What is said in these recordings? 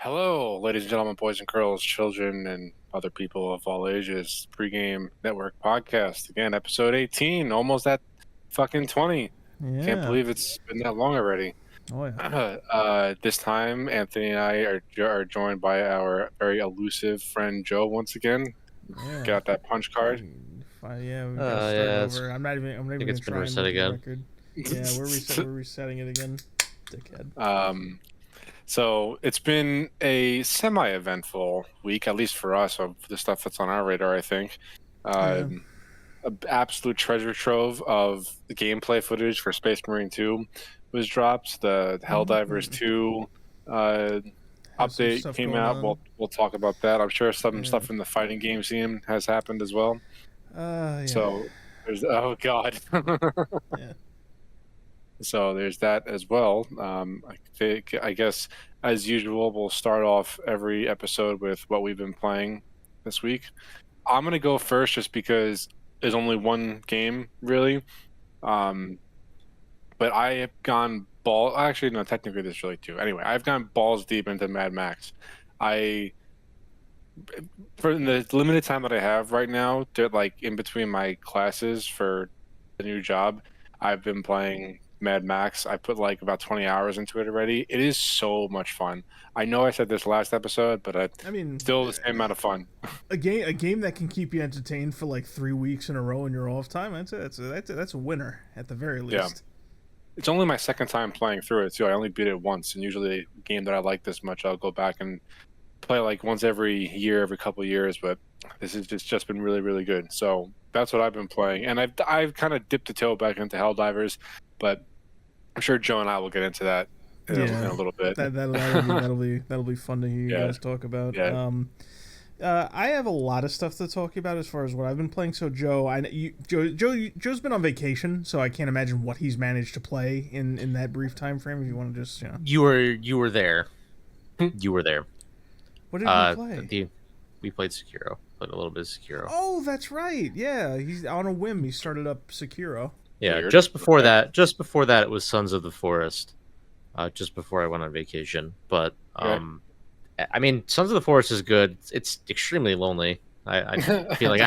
Hello, ladies and gentlemen, boys and girls, children, and other people of all ages. Pregame Network podcast. Again, episode 18, almost at fucking 20. Can't Yeah. believe it's been that long already. Oh yeah. This time, Anthony and I are joined by our very elusive friend Joe once again. Yeah. Got that punch card. Yeah, we gotta start Yeah, over. I'm not even think gonna it's been try and reset make a again. record. Yeah, we're resetting it again. Dickhead. So it's been a semi-eventful week, at least for us, of the stuff that's on our radar, I think. An absolute treasure trove of the gameplay footage for Space Marine 2 was dropped. The Helldivers 2 update came out. We'll talk about that. I'm sure some stuff in the fighting game scene has happened as well. Yeah. So there's oh god. Yeah. So there's that as well. I guess, as usual, we'll start off every episode with what we've been playing this week. I'm going to go first just because there's only one game, really. But I have gone actually, no, technically there's really two. Anyway, I've gone balls deep into Mad Max. For the limited time that I have right now, like in between my classes for the new job, I've been playing Mad Max. I put like about 20 hours into it already. It is so much fun. I know I said this last episode, but I mean, still the same amount of fun. A game that can keep you entertained for like 3 weeks in a row in your off time. That's a winner at the very least. Yeah. It's only my second time playing through it too. I only beat it once, and usually a game that I like this much, I'll go back and play like once every year, every couple of years. But this has just been really, really good. So that's what I've been playing, and I've kind of dipped the toe back into Helldivers, but I'm sure Joe and I will get into that in a little bit. That'll be fun to hear you guys talk about. Yeah. I have a lot of stuff to talk about as far as what I've been playing. So Joe's been on vacation, so I can't imagine what he's managed to play in that brief time frame. If you want to just you were there, you were there. What did we play? We played Sekiro. Played a little bit of Sekiro. Oh, that's right. Yeah, he's on a whim. He started up Sekiro. Yeah, weird. Just before that, it was Sons of the Forest. Just before I went on vacation, but I mean, Sons of the Forest is good. It's extremely lonely. I feel like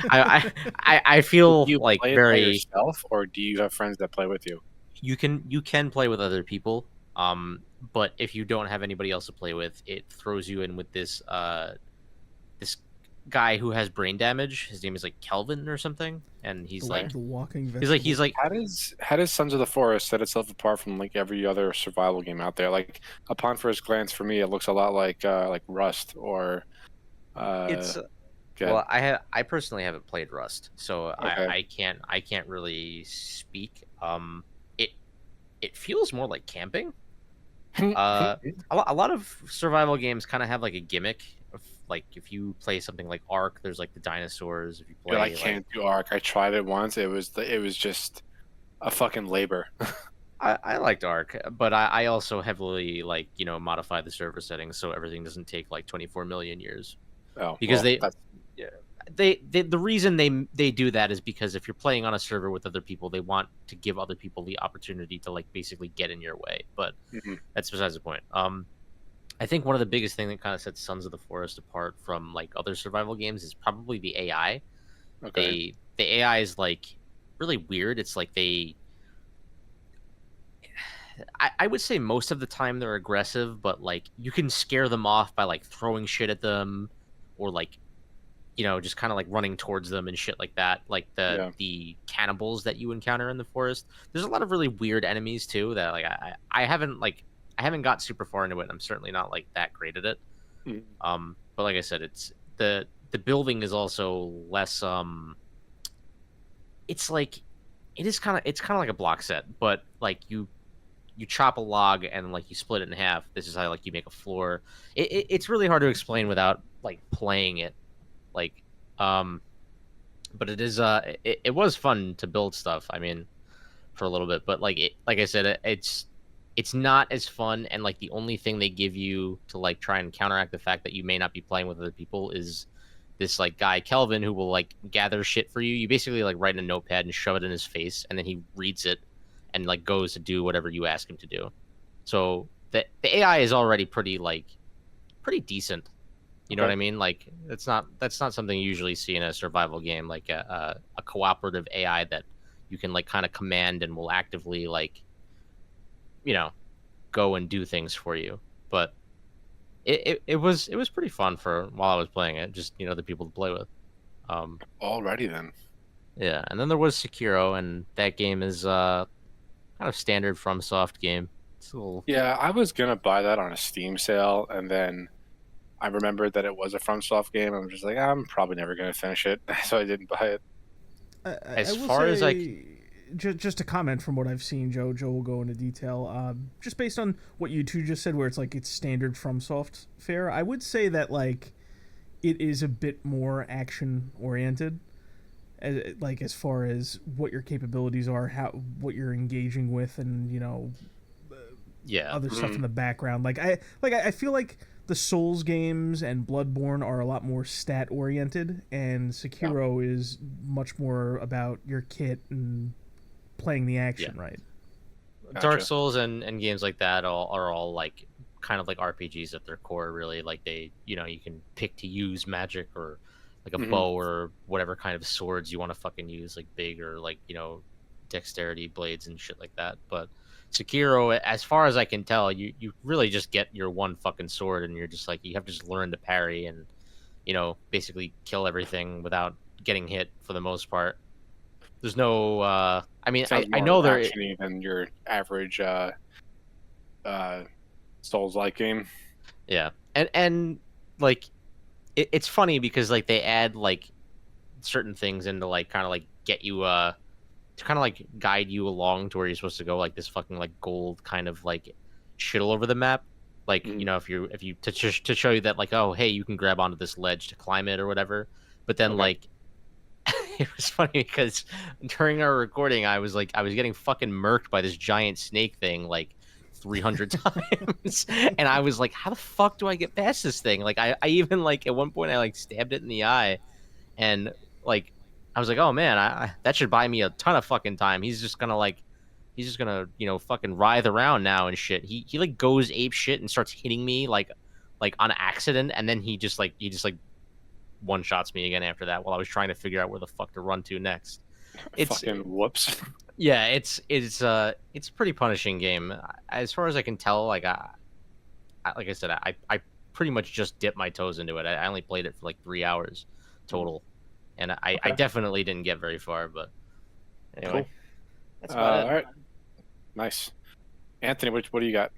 I feel do you like play very it by yourself, or do you have friends that play with you? You can play with other people. But if you don't have anybody else to play with, it throws you in with this guy who has brain damage. His name is like Kelvin or something, and he's like the walking. He's like how does Sons of the Forest set itself apart from like every other survival game out there? Like upon first glance, for me, it looks a lot like Rust or. It's well, I personally haven't played Rust, so okay. I can't really speak. It feels more like camping. A lot of survival games kind of have like a gimmick. Like if you play something like Ark, there's like the dinosaurs. If you play, I can't do Ark. I tried it once. It was just a fucking labor. I liked Ark, but I also heavily modify the server settings so everything doesn't take like 24 million years. Oh, because the reason they do that is because if you're playing on a server with other people, they want to give other people the opportunity to like basically get in your way. But that's besides the point. I think one of the biggest thing that kind of sets Sons of the Forest apart from like other survival games is probably the AI. Okay. The AI is like really weird. It's like I would say most of the time they're aggressive, but like you can scare them off by like throwing shit at them or like just kind of like running towards them and shit like that. Like the cannibals that you encounter in the forest. There's a lot of really weird enemies too that like I haven't got super far into it. I'm certainly not like that great at it. But like I said, it's the building is also less it's kind of like a block set, but like you chop a log and like you split it in half. This is how like you make a floor. It's really hard to explain without like playing it. Like but it is it was fun to build stuff. I mean, for a little bit, but like I said, it's not as fun, and like the only thing they give you to like try and counteract the fact that you may not be playing with other people is this like guy Kelvin who will like gather shit for you. You basically like write in a notepad and shove it in his face, and then he reads it and like goes to do whatever you ask him to do. So the AI is already pretty like pretty decent. You know Okay. what I mean? Like that's not something you usually see in a survival game, like a cooperative AI that you can like kind of command and will actively like, you know, go and do things for you. But it was pretty fun for while I was playing it, just the people to play with. Um, Alrighty then. yeah, and then there was Sekiro, and that game is kind of standard FromSoft game. It's a little, Yeah, I was gonna buy that on a Steam sale, and then I remembered that it was a FromSoft game. I'm just like, I'm probably never gonna finish it, so I didn't buy it. I as will far as say, just a comment from what I've seen, Joe. Joe will go into detail. Just based on what you two just said, where it's like it's standard FromSoft fare, I would say that like it is a bit more action oriented. Like as far as what your capabilities are, what you're engaging with, and yeah, other stuff in the background. I feel like the Souls games and Bloodborne are a lot more stat oriented, and Sekiro is much more about your kit and playing the action right. Dark Gotcha. Souls and games like that are all like kind of like RPGs at their core, really. Like you can pick to use magic or like a Mhm. bow or whatever kind of swords you want to fucking use, like big or like dexterity blades and shit like that. But Sekiro, as far as I can tell, you really just get your one fucking sword, and you're just like you have to just learn to parry and basically kill everything without getting hit for the most part. There's no I mean Sounds I more know there actiony than your average uh, Souls-like game. yeah. And like it's funny because like they add like certain things into like kind of like get you to kind of like guide you along to where you're supposed to go, like this fucking like gold kind of like shit all over the map, like Mhm. if you to show you that like, oh hey, you can grab onto this ledge to climb it or whatever. But then Okay. like it was funny because during our recording I was getting fucking murked by this giant snake thing like 300 times, and I was like, how the fuck do I get past this thing? Like I even like at one point I like stabbed it in the eye, and like I was like, oh man, that should buy me a ton of fucking time. He's just gonna fucking writhe around now and shit. He like goes ape shit and starts hitting me like on accident, and then he just like one shots me again after that while I was trying to figure out where the fuck to run to next. It's Fucking whoops. yeah, it's a pretty punishing game. As far as I can tell, like I said, I pretty much just dipped my toes into it. I only played it for like 3 hours total, and I Okay. definitely didn't get very far. But anyway, Cool. that's about All it. right. Nice. Anthony, what do you got?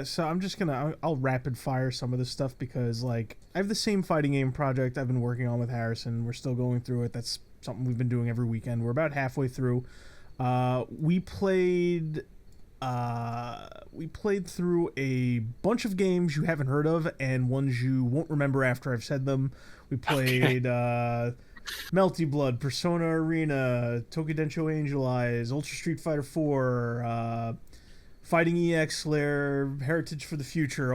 So I'm just gonna I'll rapid fire some of this stuff because like I have the same fighting game project I've been working on with Harrison. We're still going through it. That's something we've been doing every weekend. We're about halfway through. We played through a bunch of games you haven't heard of and ones you won't remember after I've said them. We played Melty Blood, Persona Arena, Tokidensho Angel Eyes, Ultra Street Fighter 4, Fighting EX Slayer, Heritage for the Future.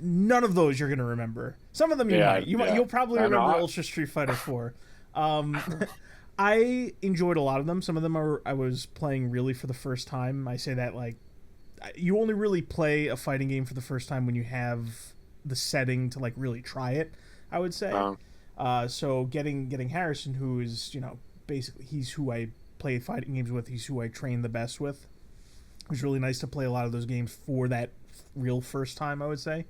None of those you're gonna remember. Some of them you Yeah, might. yeah. You'll probably No, remember I- Ultra Street Fighter 4. I enjoyed a lot of them. Some of them I was playing really for the first time. I say that like you only really play a fighting game for the first time when you have the setting to like really try it. I would say. um, So getting Harrison, who is basically he's who I play fighting games with. He's who I train the best with. It was really nice to play a lot of those games for that real first time. I would say.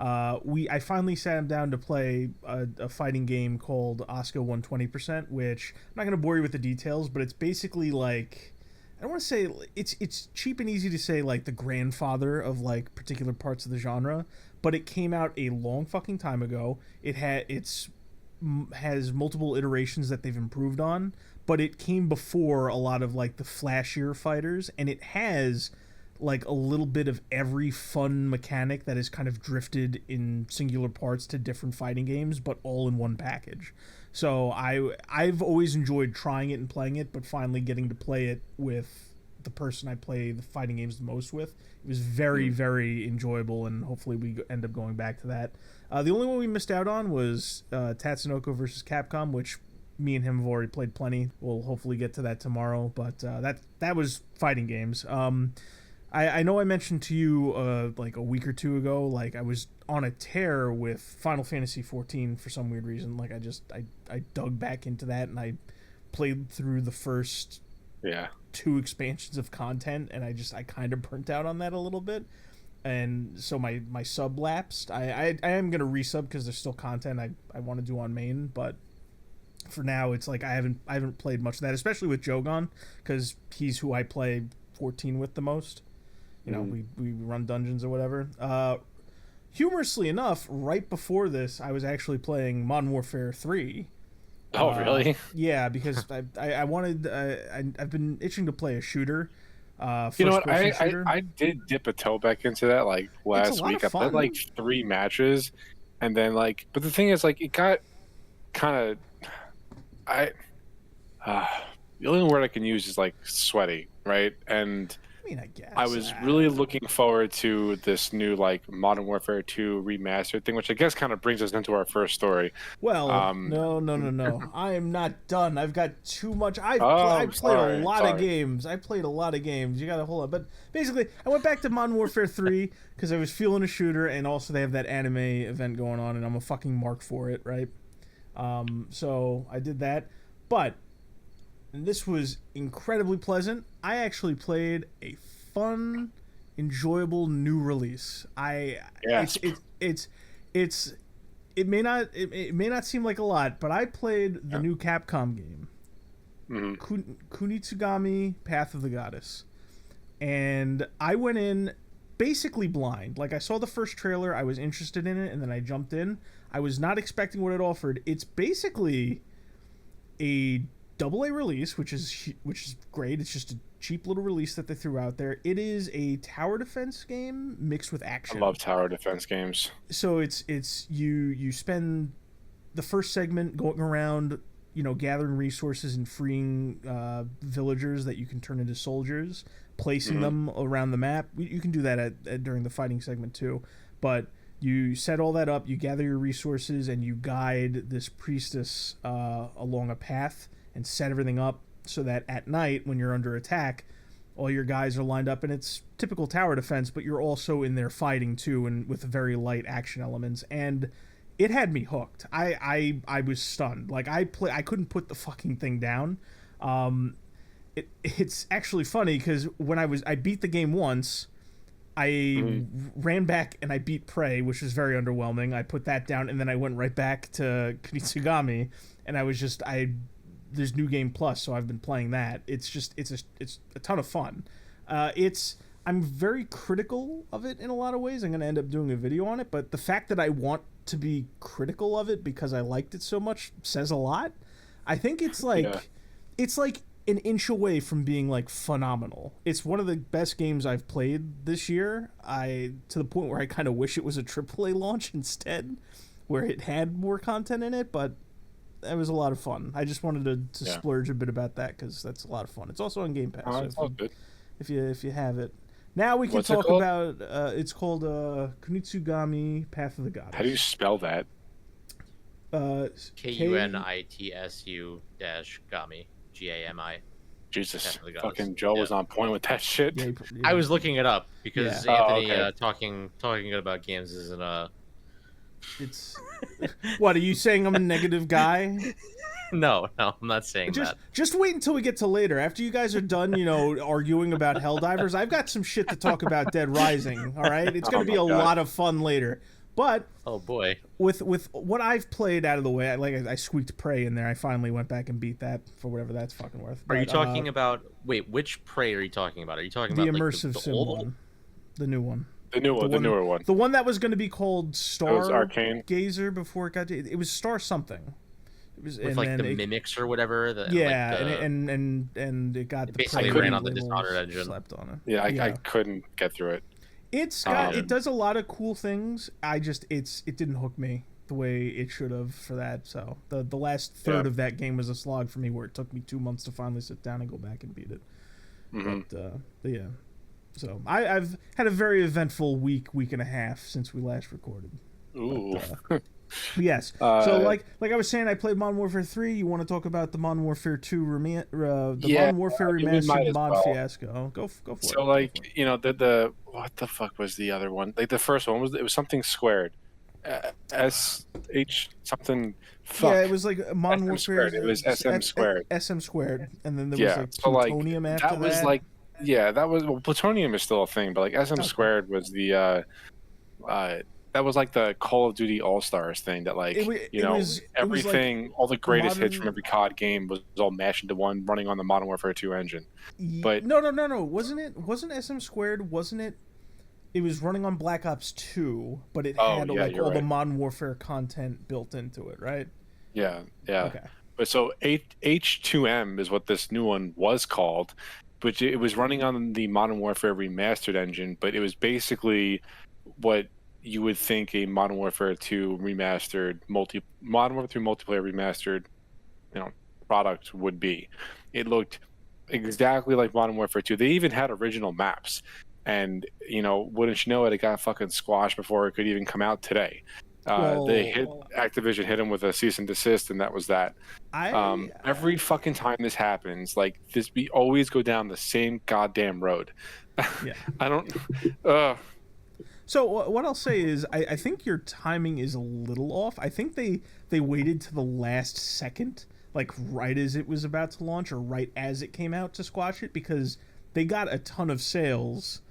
I finally sat him down to play a fighting game called Oscar 120%, which I'm not going to bore you with the details, but it's basically like I don't want to say it's cheap and easy to say like the grandfather of like particular parts of the genre, but it came out a long fucking time ago. Has multiple iterations that they've improved on, but it came before a lot of like the flashier fighters, and it has like a little bit of every fun mechanic that is kind of drifted in singular parts to different fighting games, but all in one package. So I've always enjoyed trying it and playing it, but finally getting to play it with the person I play the fighting games the most with, it was very very enjoyable, and hopefully we end up going back to that. The only one we missed out on was Tatsunoko versus Capcom, which me and him have already played plenty. We'll hopefully get to that tomorrow, but that was fighting games. I know I mentioned to you like a week or two ago, like I was on a tear with Final Fantasy 14 for some weird reason. Like I dug back into that and I played through the first Yeah. 2 expansions of content, and I kind of burnt out on that a little bit, and so my sub lapsed. I am gonna resub because there's still content I want to do on main, but for now it's like I haven't played much of that, especially with Jogon, because he's who I play 14 with the most. You know, we run dungeons or whatever. Humorously enough, right before this, I was actually playing Modern Warfare 3. Oh, really? Yeah, because I wanted I've been itching to play a shooter. You know what? First-person I shooter. did dip a toe back into that like It's a last lot week. of I played fun. like 3 matches, and then like, but the thing is, like, it got kind of I. The only word I can use is like sweaty, right? And I mean, I guess I was really looking forward to this new like Modern Warfare 2 remastered thing, which I guess kind of brings us into our first story. Well, Um, no. I am not done. I've got too much. I've played sorry, a lot of sorry. games. I played a lot of games. You got to hold on. But basically, I went back to Modern Warfare 3 because I was feeling a shooter, and also they have that anime event going on, and I'm a fucking mark for it, right? So I did that. But and this was incredibly pleasant. I actually played a fun, enjoyable new release. Yes. It may not seem like a lot, but I played the new Capcom game, Kunitsugami Path of the Goddess, and I went in basically blind. Like I saw the first trailer, I was interested in it, and then I jumped in. I was not expecting what it offered. It's basically a AA release, which is great. It's just a cheap little release that they threw out there. It is a tower defense game mixed with action. I love tower defense games. So it's you spend the first segment going around, you know, gathering resources and freeing villagers that you can turn into soldiers, placing them around the map. You can do that during the fighting segment too, but you set all that up, you gather your resources, and you guide this priestess along a path and set everything up so that at night when you're under attack, all your guys are lined up, and it's typical tower defense, but you're also in there fighting too, and with very light action elements. And it had me hooked. I was stunned. Like I couldn't put the fucking thing down. It's actually funny because when I beat the game once. I ran back and I beat Prey, which was very underwhelming. I put that down, and then I went right back to Kunitsugami, and I was just there's New Game Plus, so I've been playing that. It's a ton of fun. I'm very critical of it in a lot of ways. I'm going to end up doing a video on it, but the fact that I want to be critical of it because I liked it so much says a lot. I think it's like an inch away from being like phenomenal. It's one of the best games I've played this year. To the point where I kind of wish it was a AAA launch instead, where it had more content in it, but it was a lot of fun. I just wanted to splurge a bit about that because that's a lot of fun. It's also on Game Pass. Oh, it's all good. If you have it. Now we can What's it talk called? about it's called Kunitsugami Path of the Goddess. How do you spell that? KUNITSU-GAMI. GAMI. Jesus, Path of the Goddess. fucking Joe was on point with that shit. Yeah, I was looking it up because Yeah. Oh, Anthony okay. talking good about games isn't It's what are you saying? I'm a negative guy. No, I'm not saying that. Just wait until we get to later. After you guys are done, you know, arguing about Helldivers, I've got some shit to talk about Dead Rising. All right, it's going to be a lot of fun later. But Oh boy. with what I've played out of the way, I squeaked Prey in there. I finally went back and beat that for whatever that's fucking worth. Are you But, talking about? Wait, which Prey are you talking about? Are you talking the about immersive like, sim the old one, the new one? The newer one. The one that was going to be called That was Star Arcane. Gazer before it got it was Star something. It was with like the mimics or whatever? Yeah, like the, and it got it the basically Prey ran on the labels Dishonored engine. slapped on it. Yeah, I couldn't get through it. It does a lot of cool things. It didn't hook me the way it should have for that. So the last third of that game was a slog for me, where it took me 2 months to finally sit down and go back and beat it. But yeah, so I've had a very eventful week and a half since we last recorded. Ooh. But, Yes. So like I was saying, I played Modern Warfare 3. You want to talk about the Modern Warfare 2 the Yeah, Modern Warfare I mean, we might Remastered as mod well. fiasco? Go for it. So Go like, for it. the what the fuck was the other one? Like the first one it was something squared. SH something Yeah, fuck. it was like Modern SM Warfare squared. It was SM squared. SM squared, and then there was Yeah. like So like plutonium after that was that. like that was well, plutonium is still a thing, but like SM Okay. squared was the that was like the Call of Duty All Stars thing that like It was like everything, all the greatest hits from modern. every COD game was all mashed into one, running on the Modern Warfare 2 engine. But No. Wasn't it? Wasn't SM squared? Wasn't it? It was running on Black Ops 2, but it oh had yeah, like you're all the right. Modern Warfare content built into it, right? Yeah. Okay. But so H2M is what this new one was called, but it was running on the Modern Warfare Remastered engine, but it was basically what you would think a Modern Warfare 2 remastered Modern Warfare 2 multiplayer remastered, product would be. It looked exactly like Modern Warfare 2. They even had original maps. And, wouldn't you know it got fucking squashed before it could even come out today. Activision hit them with a cease and desist, and that was that. Every fucking time this happens, like we always go down the same goddamn road. Yeah. I don't. So what I'll say is, I think your timing is a little off. I think they waited to the last second, like right as it was about to launch or right as it came out to squash it, because they got a ton of sales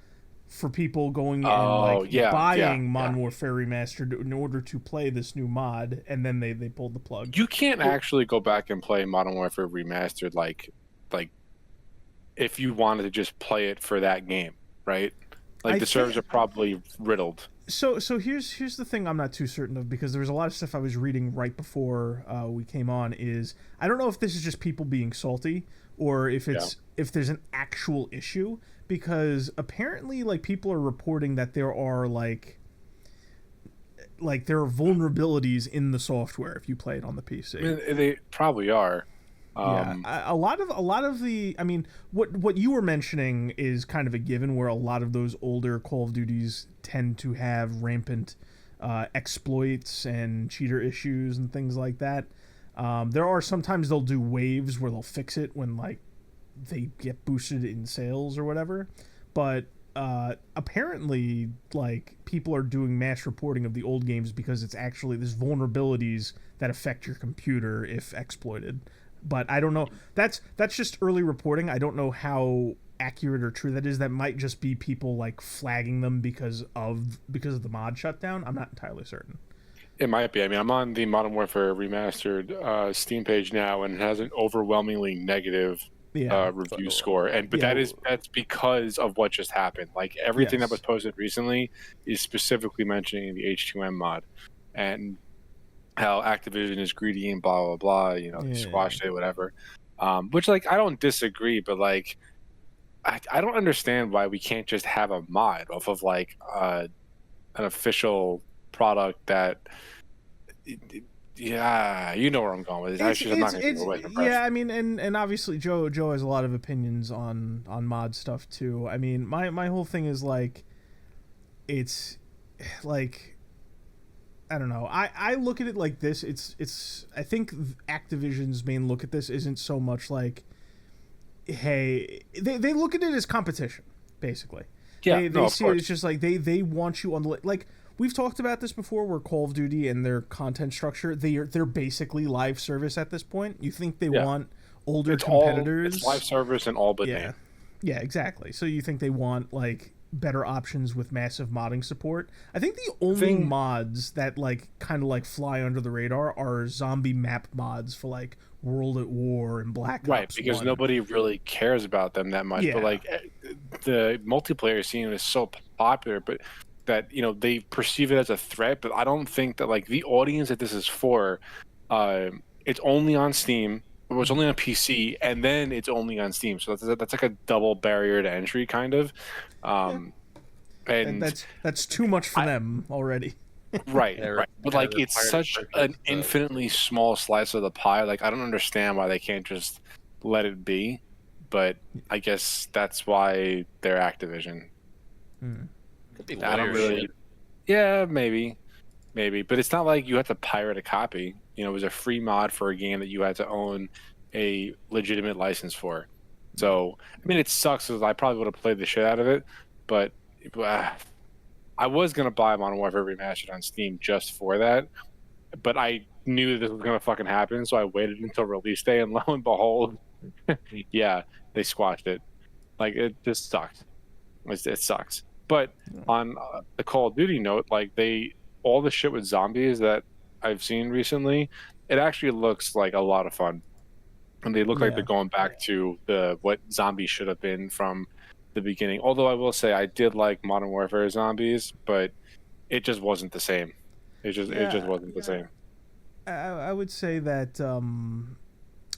for people going and buying Modern Warfare Remastered in order to play this new mod, and then they pulled the plug. You can't actually go back and play Modern Warfare Remastered like if you wanted to just play it for that game, right? Like the servers are probably riddled. So here's the thing I'm not too certain of, because there was a lot of stuff I was reading right before we came on. Is I don't know if this is just people being salty or if if there's an actual issue, because apparently like people are reporting that there are like there are vulnerabilities in the software if you play it on the PC. I mean, they probably are. A lot of the, I mean, what you were mentioning is kind of a given, where a lot of those older Call of Duties tend to have rampant exploits and cheater issues and things like that. There are sometimes they'll do waves where they'll fix it when like they get boosted in sales or whatever, but apparently like people are doing mass reporting of the old games because it's actually there's vulnerabilities that affect your computer if exploited. But I don't know. That's just early reporting. I don't know how accurate or true that is. That might just be people like flagging them because of the mod shutdown. I'm not entirely certain. It might be. I mean, I'm on the Modern Warfare Remastered Steam page now, and it has an overwhelmingly negative review score. But that's because of what just happened. Like everything that was posted recently is specifically mentioning the H2M mod, and how Activision is greedy and blah blah blah. They squashed it, whatever. Which like I don't disagree, but like I don't understand why we can't just have a mod off of like an official product that. Yeah, you know where I'm going with it. I'm not going to go with it. Yeah, I mean, and obviously Joe has a lot of opinions on mod stuff too. I mean, my whole thing is like, it's like. I don't know. I look at it like this. It's. I think Activision's main look at this isn't so much like, hey, they look at it as competition, basically. Yeah, they see it as just like they want you on the like. We've talked about this before, where Call of Duty and their content structure, they're basically live service at this point. You think they want older competitors? It's live service and all but name. Yeah, exactly. So you think they want like better options with massive modding support? I think the only mods that like kind of like fly under the radar are zombie map mods for like World at War and Black Ops. Right, because 1. nobody really cares about them that much. But like the multiplayer scene is so popular, but that they perceive it as a threat. But I don't think that like the audience that this is for, it's only on Steam. It was only on PC, and then it's only on Steam. So that's like a double barrier to entry, kind of. And that's too much for them already. Right. But like, it's such an infinitely small slice of the pie. Like, I don't understand why they can't just let it be. But I guess that's why they're Activision. Could be I don't really. shit. Yeah, maybe. maybe, but it's not like you had to pirate a copy. You know, it was a free mod for a game that you had to own a legitimate license for. So, I mean, it sucks because I probably would have played the shit out of it, but I was gonna buy Modern Warfare Remastered on Steam just for that, but I knew this was gonna fucking happen, so I waited until release day, and lo and behold, yeah, they squashed it. Like it just sucked. It sucks. But on the Call of Duty note, like all the shit with zombies that I've seen recently, it actually looks like a lot of fun, and they look like they're going back to what zombies should have been from the beginning. Although I will say I did like Modern Warfare zombies, but it just wasn't the same. It just wasn't the same. I would say that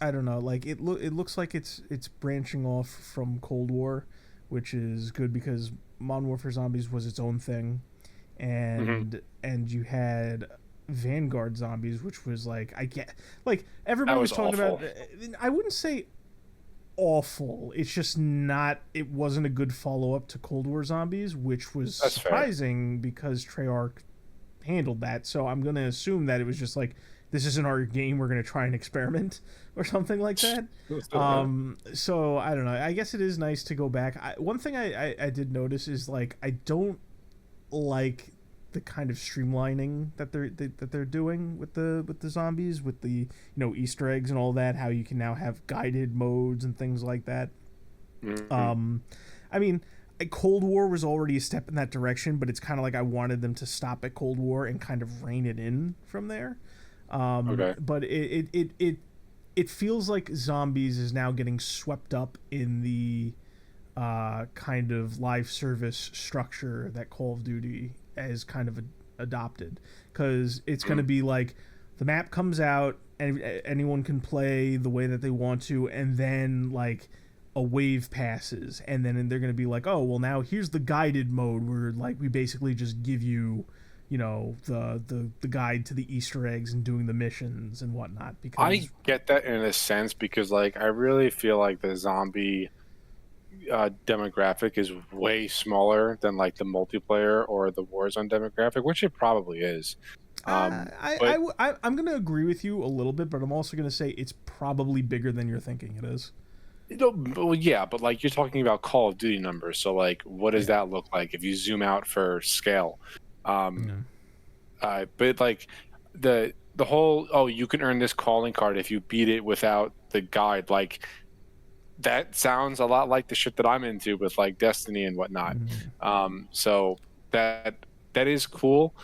I don't know, like it looks like it's branching off from Cold War, which is good because Modern Warfare Zombies was its own thing, and you had Vanguard Zombies, which was like everybody was talking awful. about. I wouldn't say awful. It's just not. It wasn't a good follow up to Cold War Zombies, which was That's surprising because Treyarch handled that. So I'm gonna assume that it was just like, this isn't our game, we're going to try and experiment or something like that. So I don't know. I guess it is nice to go back. One thing I did notice is like I don't like the kind of streamlining that they're doing with the zombies, with the Easter eggs and all that. How you can now have guided modes and things like that. Mm-hmm. I mean, Cold War was already a step in that direction, but it's kind of like I wanted them to stop at Cold War and kind of rein it in from there. Okay. But it feels like Zombies is now getting swept up in the kind of live service structure that Call of Duty has kind of adopted, because it's going to be like the map comes out and anyone can play the way that they want to, and then like a wave passes, and then they're going to be like, oh well, now here's the guided mode where like we basically just give you the guide to the Easter eggs and doing the missions and whatnot. Because I get that in a sense, because like I really feel like the zombie demographic is way smaller than like the multiplayer or the Warzone demographic, which it probably is. I'm going to agree with you a little bit, but I'm also going to say it's probably bigger than you're thinking it is. Well, yeah, but like you're talking about Call of Duty numbers, so like what does that look like if you zoom out for scale? But like the whole, you can earn this calling card if you beat it without the guide, like that sounds a lot like the shit that I'm into with like Destiny and whatnot. So that is cool.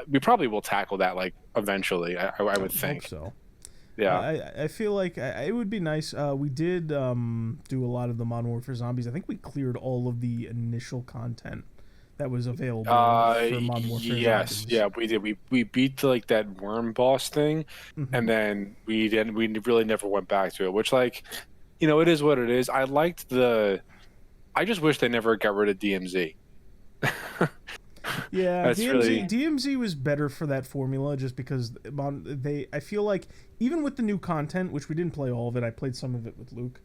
We probably will tackle that like eventually. I would think. Hope so. Yeah. I feel like it would be nice. We did do a lot of the Modern Warfare Zombies. I think we cleared all of the initial content that was available for Modern Warfare Zombies. Yeah, we did. We beat like that worm boss thing, and then we really never went back to it. Which, like, it is what it is. I just wish they never got rid of DMZ. Yeah, DMZ DMZ was better for that formula, just because I feel like even with the new content, which we didn't play all of it, I played some of it with Luke.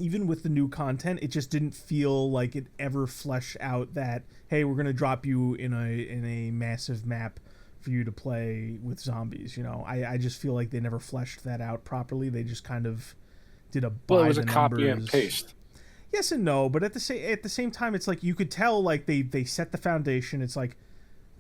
Even with the new content, it just didn't feel like it ever fleshed out that, hey, we're gonna drop you in a massive map for you to play with zombies. I just feel like they never fleshed that out properly. They just kind of did a it was a copy and paste. Yes and no, but at the same time, it's like you could tell like they set the foundation. It's like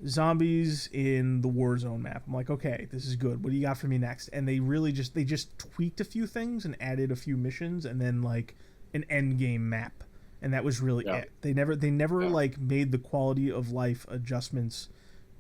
zombies in the Warzone map. I'm like, okay, this is good. What do you got for me next? And they really just tweaked a few things and added a few missions, and then like an end game map, and that was really it. They never like made the quality of life adjustments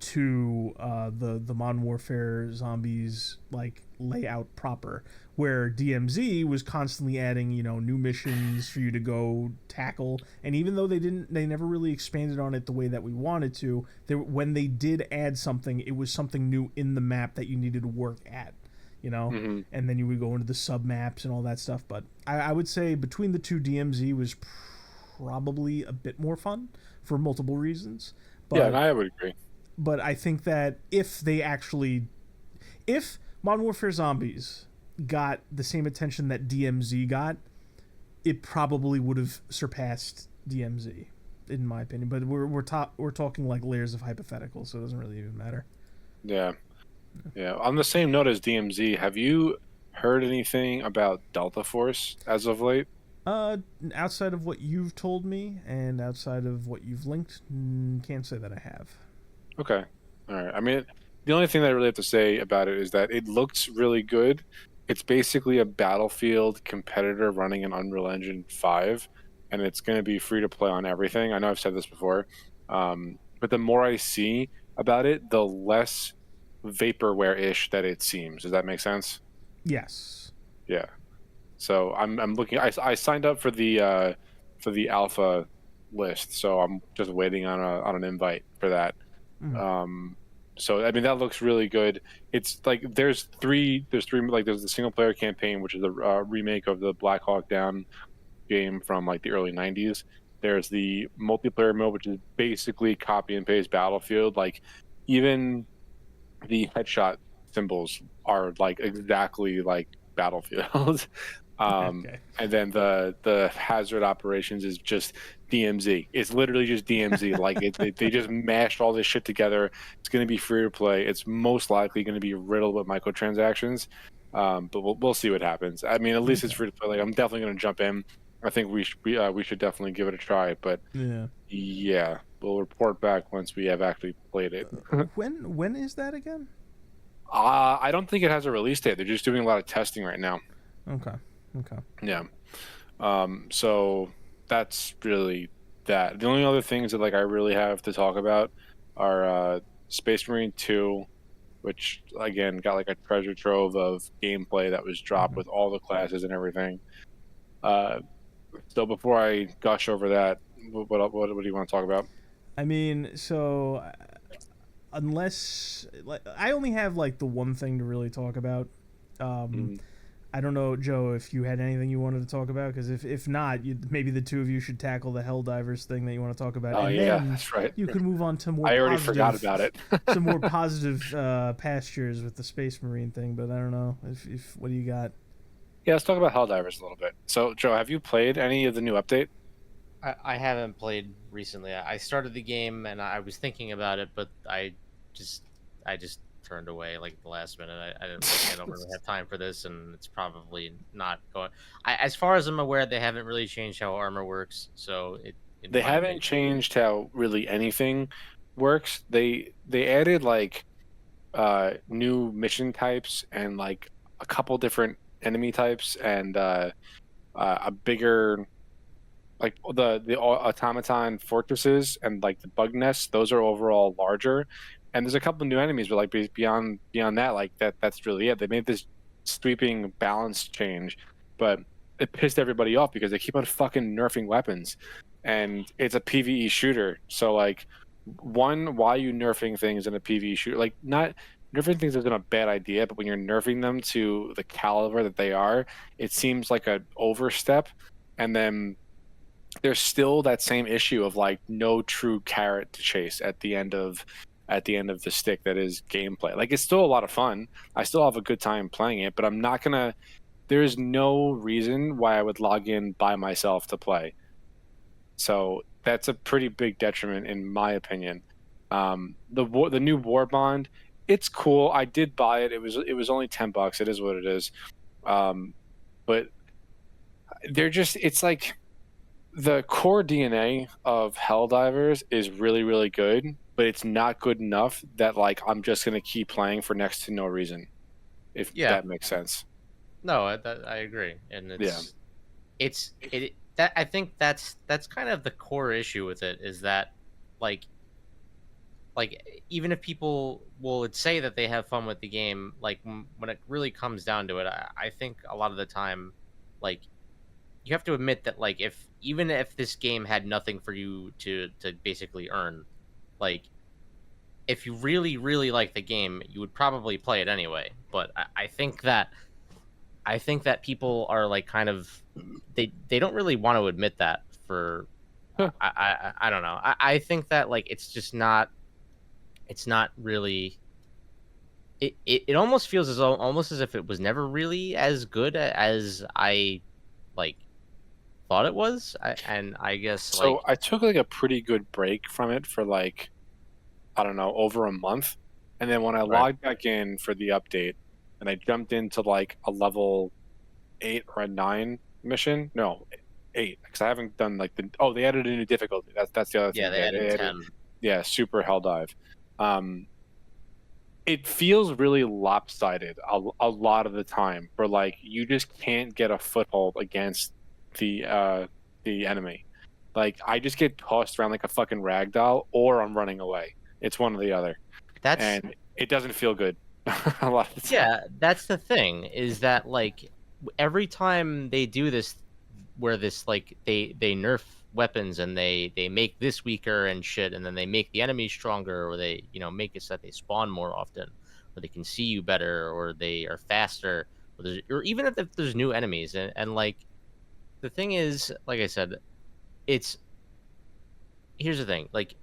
to the Modern Warfare Zombies like layout proper, where DMZ was constantly adding new missions for you to go tackle, and even though they never really expanded on it the way that we wanted to, when they did add something, it was something new in the map that you needed to work at, and then you would go into the sub maps and all that stuff. But I would say between the two, DMZ was probably a bit more fun for multiple reasons. But, yeah, and I would agree. But I think that if Modern Warfare Zombies got the same attention that DMZ got, it probably would have surpassed DMZ. in my opinion. But we're talking like layers of hypotheticals, so it doesn't really even matter. Yeah. Yeah. On the same note as DMZ, have you heard anything about Delta Force as of late? Outside of what you've told me and outside of what you've linked, can't say that I have. Okay. All right. I mean, the only thing that I really have to say about it is that it looks really good. It's basically a Battlefield competitor running an Unreal Engine 5, and it's going to be free to play on everything. I know I've said this before, but the more I see about it, the less vaporware-ish that it seems. Does that make sense? Yes. Yeah. So I'm looking. I signed up for the alpha list, so I'm just waiting on an invite for that. So I mean that looks really good. It's like there's three like there's the single player campaign, which is a remake of the Black Hawk Down game from like the early 90s. There's the multiplayer mode, which is basically copy and paste Battlefield. Like even the headshot symbols are like exactly like Battlefield. Okay. And then the hazard operations is just DMZ. It's literally just DMZ. Like they just mashed all this shit together. It's going to be free to play. It's most likely going to be riddled with microtransactions. But we'll see what happens. I mean, at least it's free to play. Like I'm definitely going to jump in. I think we should definitely give it a try. But yeah, we'll report back once we have actually played it. When is that again? I don't think it has a release date. They're just doing a lot of testing right now. Okay. Yeah. So that's really that. The only other things that like I really have to talk about are Space Marine 2, which again got like a treasure trove of gameplay that was dropped with all the classes and everything. So before I gush over that, what do you want to talk about? I mean, so unless like I only have like the one thing to really talk about. I don't know, Joe, if you had anything you wanted to talk about, because if not, maybe the two of you should tackle the Helldivers thing that you want to talk about. Oh, and yeah, then that's right. You can move on to more I already positive, forgot about it. some more positive pastures with the Space Marine thing, but I don't know. If what do you got? Yeah, let's talk about Helldivers a little bit. So, Joe, have you played any of the new update? I haven't played recently. I started the game and I was thinking about it, but I just turned away like at the last minute. I don't really have time for this, and it's probably not going. As far as I'm aware, they haven't really changed how armor works. So they haven't changed how really anything works. They added like new mission types and like a couple different enemy types and a bigger like the automaton fortresses and like the bug nests. Those are overall larger. And there's a couple of new enemies, but like beyond that, like that's really it. They made this sweeping balance change, but it pissed everybody off because they keep on fucking nerfing weapons, and it's a PvE shooter. So like, one, why are you nerfing things in a PvE shooter? Like, not nerfing things isn't a bad idea, but when you're nerfing them to the caliber that they are, it seems like an overstep. And then there's still that same issue of like no true carrot to chase at the end of the stick that is gameplay. Like it's still a lot of fun. I still have a good time playing it, but I'm not gonna. There is no reason why I would log in by myself to play. So that's a pretty big detriment in my opinion. The new War Bond, it's cool. I did buy it. It was only $10. It is what it is. But it's like the core DNA of Helldivers is really, really good, but it's not good enough that like I'm just gonna keep playing for next to no reason, if that makes sense. No, I agree, and that I think that's kind of the core issue with it is that like even if people will say that they have fun with the game, like when it really comes down to it, I think a lot of the time, like you have to admit that like even if this game had nothing for you to basically earn, like if you really really like the game, you would probably play it anyway. But I think that people are like kind of they don't really want to admit that for I don't know. I think that like it's just not really it almost feels almost as if it was never really as good as I like thought it was. And I guess So I took like a pretty good break from it for like, I don't know, over a month. And then when I right. logged back in for the update and I jumped into like a level 8 or a 9 mission, no, 8, because I haven't done like they added a new difficulty. That's the other Yeah, thing. they added 10. Yeah, super Helldive. It feels really lopsided a lot of the time, where like you just can't get a foothold against the enemy. Like I just get tossed around like a fucking rag doll, or I'm running away. It's one or the other, That's and it doesn't feel good a lot of the time. Yeah, that's the thing, is that like every time they do this, where this like they nerf weapons and they make this weaker and shit, and then they make the enemy stronger, or they make it so that they spawn more often, or they can see you better, or they are faster, or even if there's new enemies, and like the thing is, like I said, it's here's the thing, like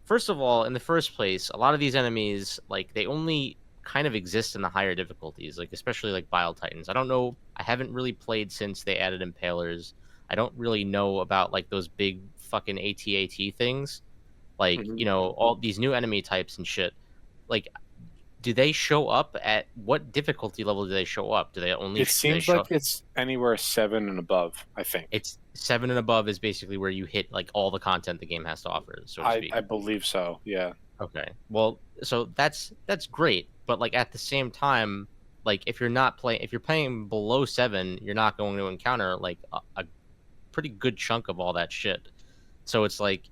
first of all, in the first place, a lot of these enemies, like, they only kind of exist in the higher difficulties, like, especially, like, Bile Titans. I don't know. I haven't really played since they added Impalers. I don't really know about, like, those big fucking AT-AT things. Like, Mhm. all these new enemy types and shit. Like, do they show up at what difficulty level do they show up? Do they only It do they seems show like it's anywhere 7 and above, I think. It's 7 and above is basically where you hit, like, all the content the game has to offer, so to speak. I believe so. Yeah. Okay. Well, so that's great, but like at the same time, like if you're playing below 7, you're not going to encounter like a pretty good chunk of all that shit. So it's like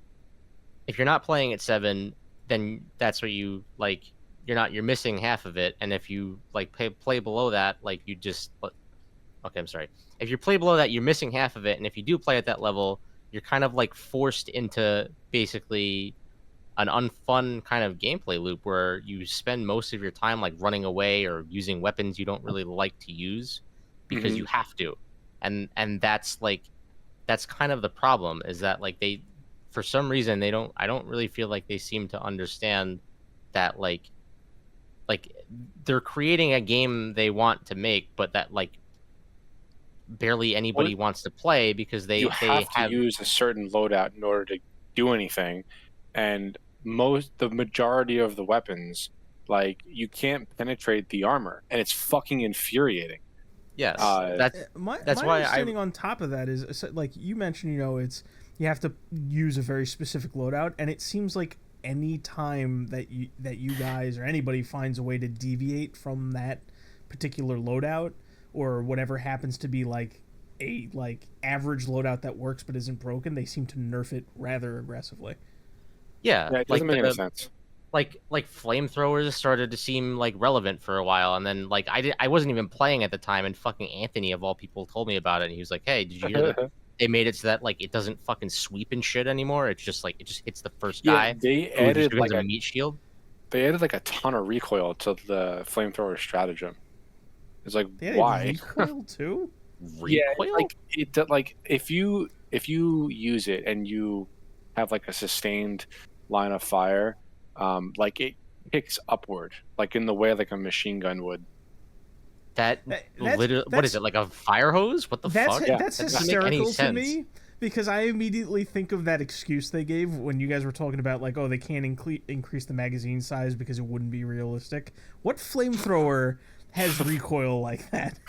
if you're not playing at 7, then that's where you're missing half of it, and if you like play below that, like you just okay, I'm sorry. If you play below that, you're missing half of it, and if you do play at that level, you're kind of like forced into basically an unfun kind of gameplay loop where you spend most of your time like running away or using weapons you don't really like to use because Hmm. you have to. And that's kind of the problem, is that like they for some reason I don't really feel like they seem to understand that like they're creating a game they want to make, but that like barely Well, anybody wants to play because you they have to have. use a certain loadout in order to do anything, and the majority of the weapons, like you can't penetrate the armor, and it's fucking infuriating. Yes, Uh, that's My why I understanding on top of that is like you mentioned, it's you have to use a very specific loadout, and it seems like any time that you guys or anybody finds a way to deviate from that particular loadout, or whatever happens to be like a like average loadout that works but isn't broken, they seem to nerf it rather aggressively. yeah, yeah, it doesn't like make any the sense. like flamethrowers started to seem like relevant for a while, and then like I wasn't even playing at the time, and fucking Anthony of all people told me about it, and he was like, "Hey, did you hear that they made it so that like it doesn't fucking sweep and shit anymore? It's just like it just hits the first Yeah, guy who just becomes a meat shield." they added like a ton of recoil to the flamethrower stratagem. It's like, They had why? recoil too. Yeah, Recoil? like if you use it and you have like a sustained line of fire, like it kicks upward, like in the way like a machine gun would. That That's literally, what is that's it, like a fire hose? What the That's fuck? Yeah. that's That doesn't make any hysterical to sense. me, because I immediately think of that excuse they gave when you guys were talking about like, oh, they can't increase the magazine size because it wouldn't be realistic. What flamethrower has recoil like that?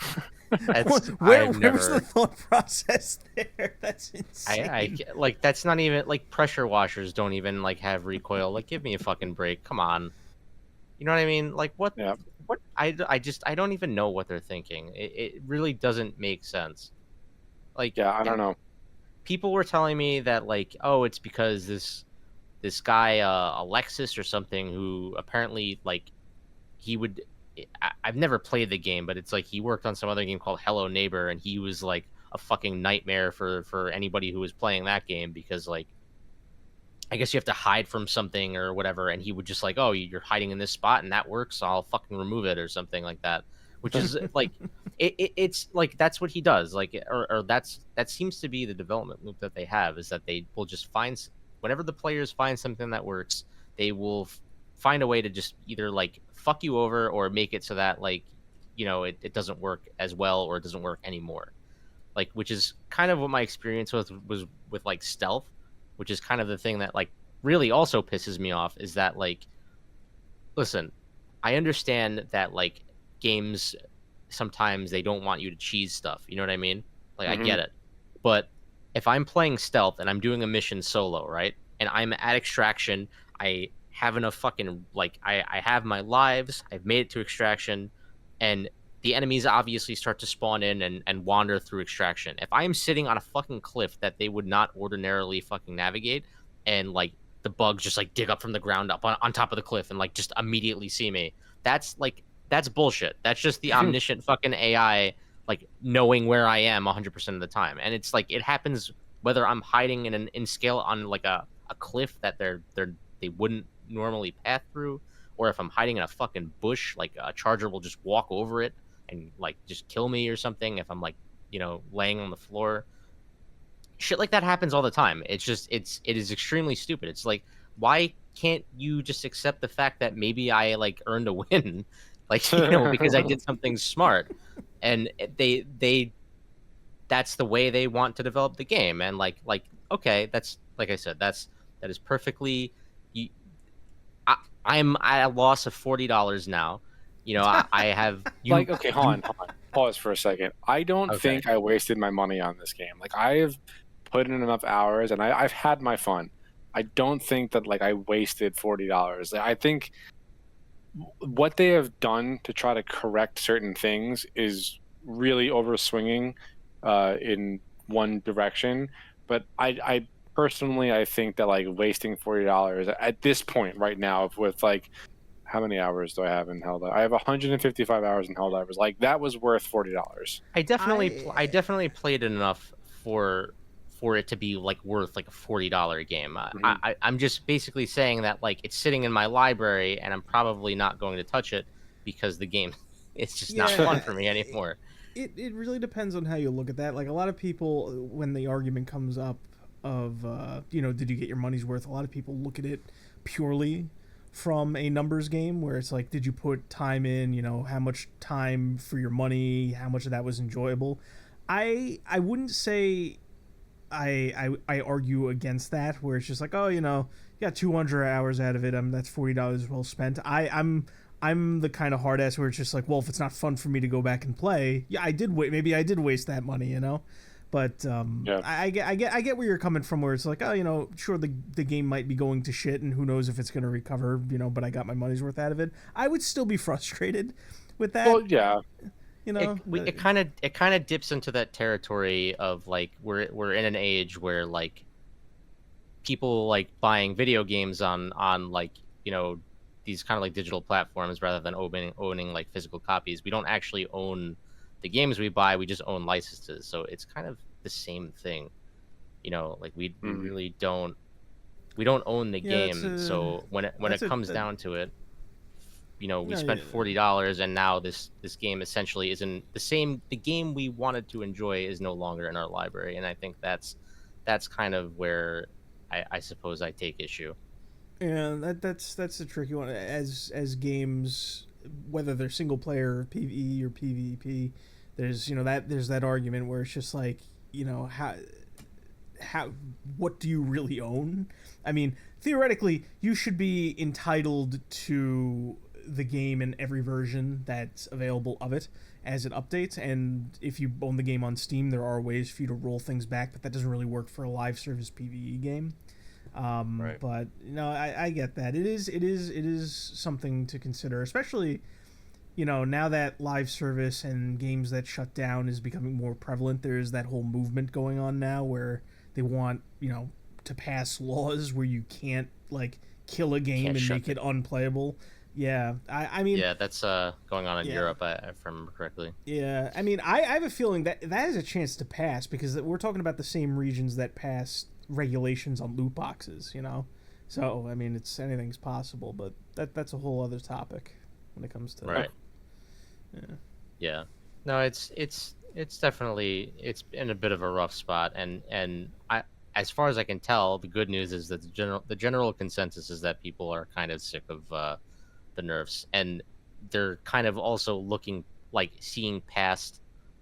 Where was the thought process there? That's insane. Like that's not even like pressure washers don't even like have recoil. Like give me a fucking break. Come on. You know what I mean? Like Yeah. what I don't even know what they're thinking. It really doesn't make sense. Like Yeah, I don't know. people were telling me that like, oh, it's because this guy Alexis or something, who apparently like he would I've never played the game, but it's like he worked on some other game called Hello Neighbor, and he was like a fucking nightmare for anybody who was playing that game, because like I guess you have to hide from something or whatever, and he would just like, oh, you're hiding in this spot and that works, so I'll fucking remove it or something like that. Which is like it's like that's what he does, like or that seems to be the development loop that they have, is that they will just whenever the players find something that works, they will find a way to just either like fuck you over or make it so that like it doesn't work as well or it doesn't work anymore. like, which is kind of what my experience was with like stealth, which is kind of the thing that like really also pisses me off is that like, listen, I understand that like games sometimes they don't want you to cheese stuff. You know what I mean? Like I Hmm. get it. But if I'm playing stealth and I'm doing a mission solo, right? And I'm at extraction, I have enough fucking like I have my lives, I've made it to extraction, and the enemies obviously start to spawn in and wander through extraction. If I am sitting on a fucking cliff that they would not ordinarily fucking navigate, and like the bugs just like dig up from the ground up on top of the cliff and like just immediately see me, that's like that's bullshit. That's just the omniscient fucking AI like knowing where I am 100% of the time. And it's like it happens whether I'm hiding in scale on like a cliff that they wouldn't normally path through, or if I'm hiding in a fucking bush, like a charger will just walk over it and like just kill me or something if I'm like, laying on the floor. Shit like that happens all the time. It's just it is extremely stupid. It's like, why can't you just accept the fact that maybe I like earned a win, like because I did something smart, and they that's the way they want to develop the game, and like okay, that's like I said, that is perfectly. You, I'm at a loss of $40 now. I have you. Like, okay, hold on. Pause for a second. I don't Okay. think I wasted my money on this game. Like, I have put in enough hours, and I've had my fun. I don't think that like I wasted $40. I think what they have done to try to correct certain things is really overswinging in one direction. But I personally, I think that like wasting $40 at this point right now with like how many hours do I have in Helldivers? I have 155 hours in Helldivers. Like that was worth $40. I I definitely played it enough for it to be like worth like a $40 game. Hmm. I'm just basically saying that like it's sitting in my library and I'm probably not going to touch it because the game it's just not fun yeah, for me anymore. it really depends on how you look at that. Like a lot of people, when the argument comes up of did you get your money's worth? A lot of people look at it purely from a numbers game where it's like, did you put time in? How much time for your money? How much of that was enjoyable? I wouldn't say I argue against that where it's just like, oh, you got 200 hours out of it. That's $40 well spent. I'm the kind of hard ass where it's just like, well, if it's not fun for me to go back and play, yeah, I did wait. Maybe I did waste that money. But Yeah. I get where you're coming from, where it's like, oh, sure, the game might be going to shit, and who knows if it's going to recover, but I got my money's worth out of it. I would still be frustrated with that, Well, yeah. It kind of dips into that territory of like we're in an age where like people like buying video games on like these kind of like digital platforms rather than owning like physical copies. We don't actually own the games we buy, we just own licenses, so it's kind of the same thing. Like we Mm. really don't we don't own the yeah, game, so when it that's comes a down to it, we no, spent $40, and now this game essentially isn't the same. The game we wanted to enjoy is no longer in our library, and I think that's kind of where I suppose I take issue. yeah, that's a tricky one. As games, whether they're single player, PvE or PvP, there's that argument where it's just like, how what do you really own? I mean, theoretically, you should be entitled to the game in every version that's available of it as it updates. And if you own the game on Steam, there are ways for you to roll things back, but that doesn't really work for a live service PvE game. Right. But I get that. It is something to consider, especially now that live service and games that shut down is becoming more prevalent. There's that whole movement going on now where they want to pass laws where you can't like kill a game Can't and shut make it unplayable. Yeah, I mean, Yeah, that's going on in yeah, Europe, if I remember correctly. yeah. I mean, I have a feeling that that has a chance to pass because we're talking about the same regions that passed regulations on loot boxes. So I mean, anything's possible, but that's a whole other topic when it comes to Right. Yeah. Yeah. No, it's definitely it's in a bit of a rough spot, and I as far as I can tell, the good news is that the general consensus is that people are kind of sick of the nerfs, and they're kind of also looking like seeing past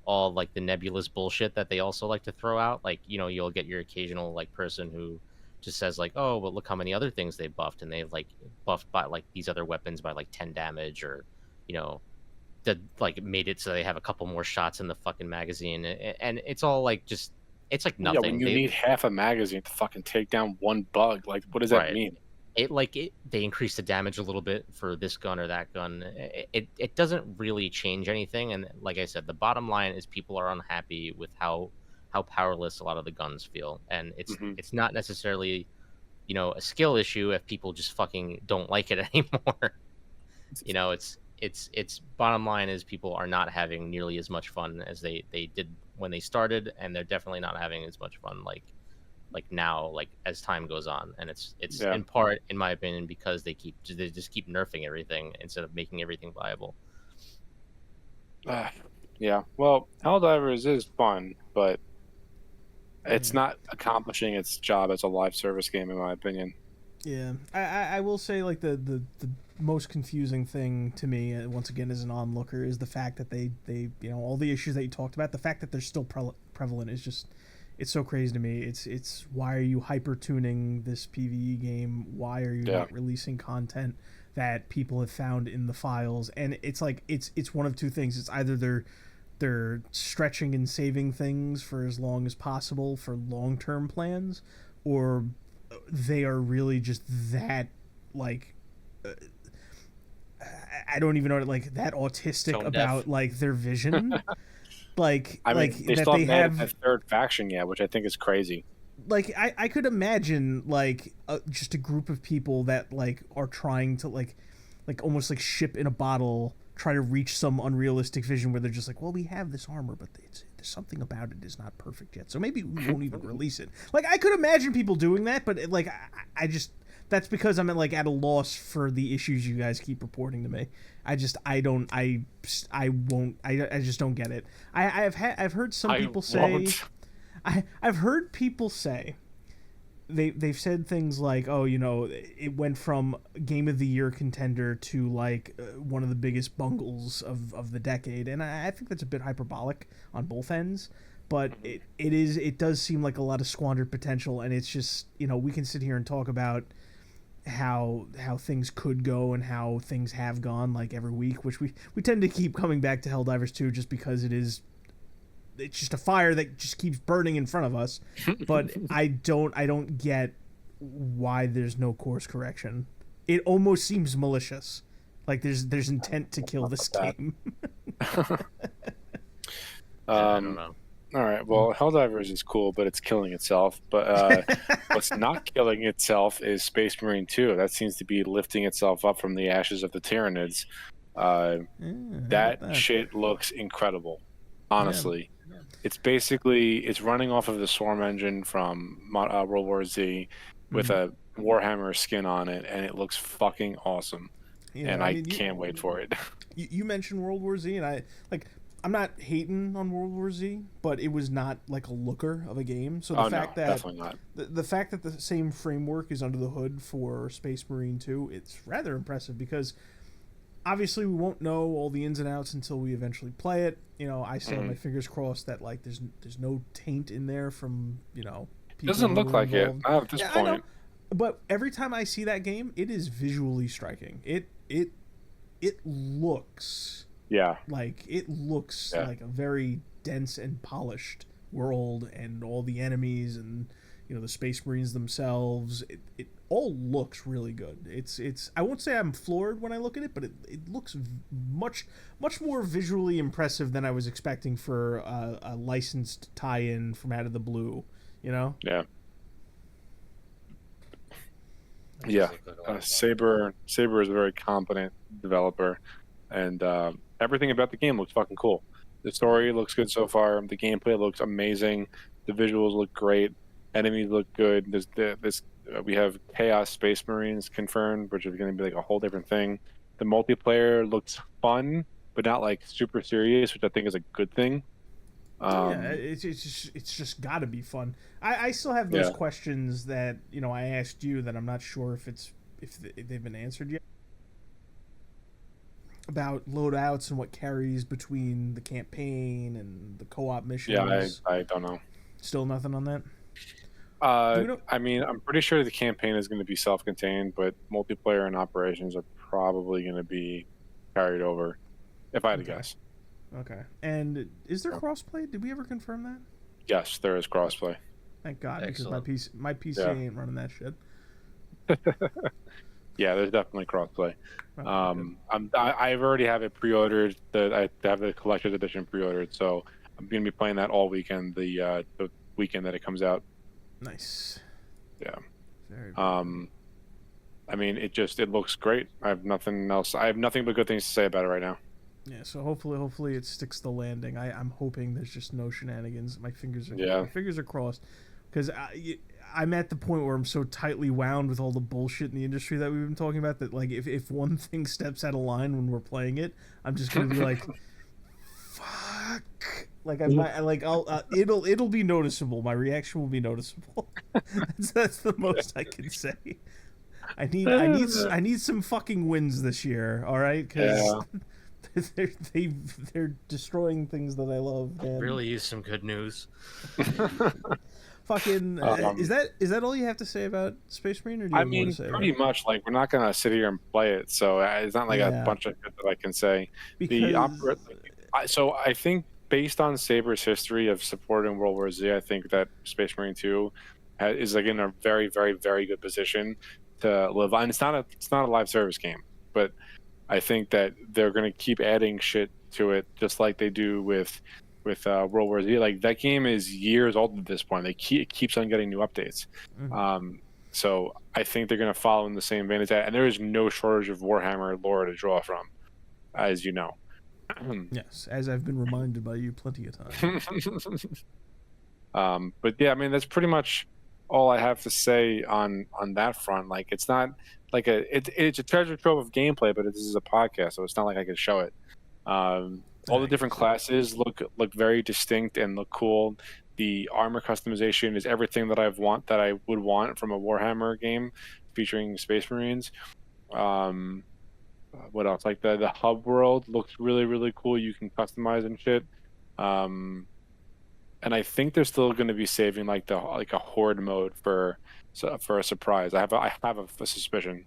all like the nebulous bullshit that they also like to throw out. Like, you know, you'll get your occasional like person who just says like, oh, but look how many other things they buffed, and they've like buffed by like these other weapons by like 10 damage, or you know, that like made it so they have a couple more shots in the fucking magazine, and it's all like just it's like Yeah, when nothing. you need half a magazine to fucking take down one bug, like what does that Right. mean? They increase the damage a little bit for this gun or that gun. It doesn't really change anything, and like I said, the bottom line is people are unhappy with how powerless a lot of the guns feel, and Hmm. it's not necessarily, you know, a skill issue if people just fucking don't like it anymore. You know, it's bottom line is people are not having nearly as much fun as they did when they started, and they're definitely not having as much fun like now, like as time goes on, and it's Yeah. in part, in my opinion, because they just keep nerfing everything instead of making everything viable. Yeah. Well, Helldivers is fun, but it's not accomplishing its job as a live service game, in my opinion. Yeah, I will say like the most confusing thing to me, once again as an onlooker, is the fact that they you know, all the issues that you talked about, the fact that they're still prevalent is just, it's so crazy to me. It's why are you hyper tuning this PvE game? Why are you not releasing content that people have found in the files? And it's like it's one of two things. It's either they're stretching and saving things for as long as possible for long-term plans, or they are really just that like I don't even know, like that autistic Tone about deaf. like their vision. Like I mean, like they that still they haven't added have a third faction yet, which I think is crazy. like I could imagine like just a group of people that like are trying to like almost like ship in a bottle, try to reach some unrealistic vision where they're just like, well, we have this armor, but there's something about it is not perfect yet, so maybe we won't even release it. Like I could imagine people doing that, but like I just, that's because I'm like at a loss for the issues you guys keep reporting to me. I just I don't I won't I just don't get it. I've heard some I people say won't. I've heard people say they've said things like, oh, you know, it went from game of the year contender to like one of the biggest bungles of the decade, and I think that's a bit hyperbolic on both ends. But it does seem like a lot of squandered potential, and it's just, you know, we can sit here and talk about how things could go and how things have gone like every week, which we tend to keep coming back to Helldivers 2 just because it's just a fire that just keeps burning in front of us. But I don't get why there's no course correction. It almost seems malicious, like there's intent to kill this game. I don't know. All right. Well, Helldivers is cool, but it's killing itself. But what's not killing itself is Space Marine 2. That seems to be lifting itself up from the ashes of the Tyranids. That shit looks incredible, honestly. Yeah. It's basically, it's running off of the Swarm engine from World War Z with a Warhammer skin on it, and it looks fucking awesome. Yeah, and I can't wait for it. You mentioned World War Z, and I'm not hating on World War Z, but it was not like a looker of a game. So the fact that definitely not. The fact that the same framework is under the hood for Space Marine 2, it's rather impressive, because obviously we won't know all the ins and outs until we eventually play it. You know, I still have my fingers crossed that like there's no taint in there from, you know, people Doesn't look like involved. it at this point. I know. But every time I see that game, it is visually striking. It looks like like a very dense and polished world, and all the enemies, and you know, the Space Marines themselves. It all looks really good. It's I won't say I'm floored when I look at it, but it looks much more visually impressive than I was expecting for a licensed tie-in from out of the blue. You know? Yeah. Yeah. Saber is a very competent developer, and everything about the game looks fucking cool. The story looks good so far. The gameplay looks amazing. The visuals look great. Enemies look good. We have Chaos Space Marines confirmed, which is going to be like a whole different thing. The multiplayer looks fun, but not like super serious, which I think is a good thing. Yeah, it's just got to be fun. I still have those questions that, you know, I asked you that I'm not sure if they've been answered yet. about loadouts and what carries between the campaign and the co-op Yeah, missions. I don't know. Still nothing on that. I mean, I'm pretty sure the campaign is going to be self-contained, but multiplayer and operations are probably going to be carried over, if I had to guess. Okay. And is there crossplay? Did we ever confirm that? Yes, there is crossplay. Thank God, Excellent. because my PC Yeah. ain't running that shit. Yeah, there's definitely crossplay. Okay, I already have it pre-ordered. I have the collector's edition pre-ordered, so I'm going to be playing that all weekend. The weekend that it comes out. nice. Yeah. Very, I mean, it looks great. I have nothing else. I have nothing but good things to say about it right now. yeah. So hopefully it sticks the landing. I'm hoping there's just no shenanigans. My fingers are crossed, because I'm at the point where I'm so tightly wound with all the bullshit in the industry that we've been talking about that, like, if one thing steps out of line when we're playing it, I'm just gonna be like, fuck. Like it'll be noticeable. My reaction will be noticeable. that's the most I can say. I need some fucking wins this year. All right, because they're destroying things that I love. And Really use some good news. fucking is that all you have to say about Space Marine, or do you have more to say? Pretty much. Like, we're not gonna sit here and play it, so it's not like a bunch of shit that I can say. So I think, based on Saber's history of supporting World War Z, I think that Space Marine 2 is like in a very, very, very good position to live on. It's not a live service game, but I think that they're going to keep adding shit to it, just like they do with World War Z. Like, that game is years old at this point. It keeps on getting new updates. Mm-hmm. So I think they're going to follow in the same vein as that. And there is no shortage of Warhammer lore to draw from, as you know. Yes, as I've been reminded by you plenty of times. But yeah, I mean, that's pretty much all I have to say on that front. Like, it's not like it's a treasure trove of gameplay, but this is a podcast, so it's not like I can show it. All the different classes look very distinct and look cool. The armor customization is everything that I would want from a Warhammer game featuring Space Marines. What else? Like, the hub world looks really, really cool. You can customize and shit. And I think they're still going to be saving like a horde mode for a surprise. I have a suspicion.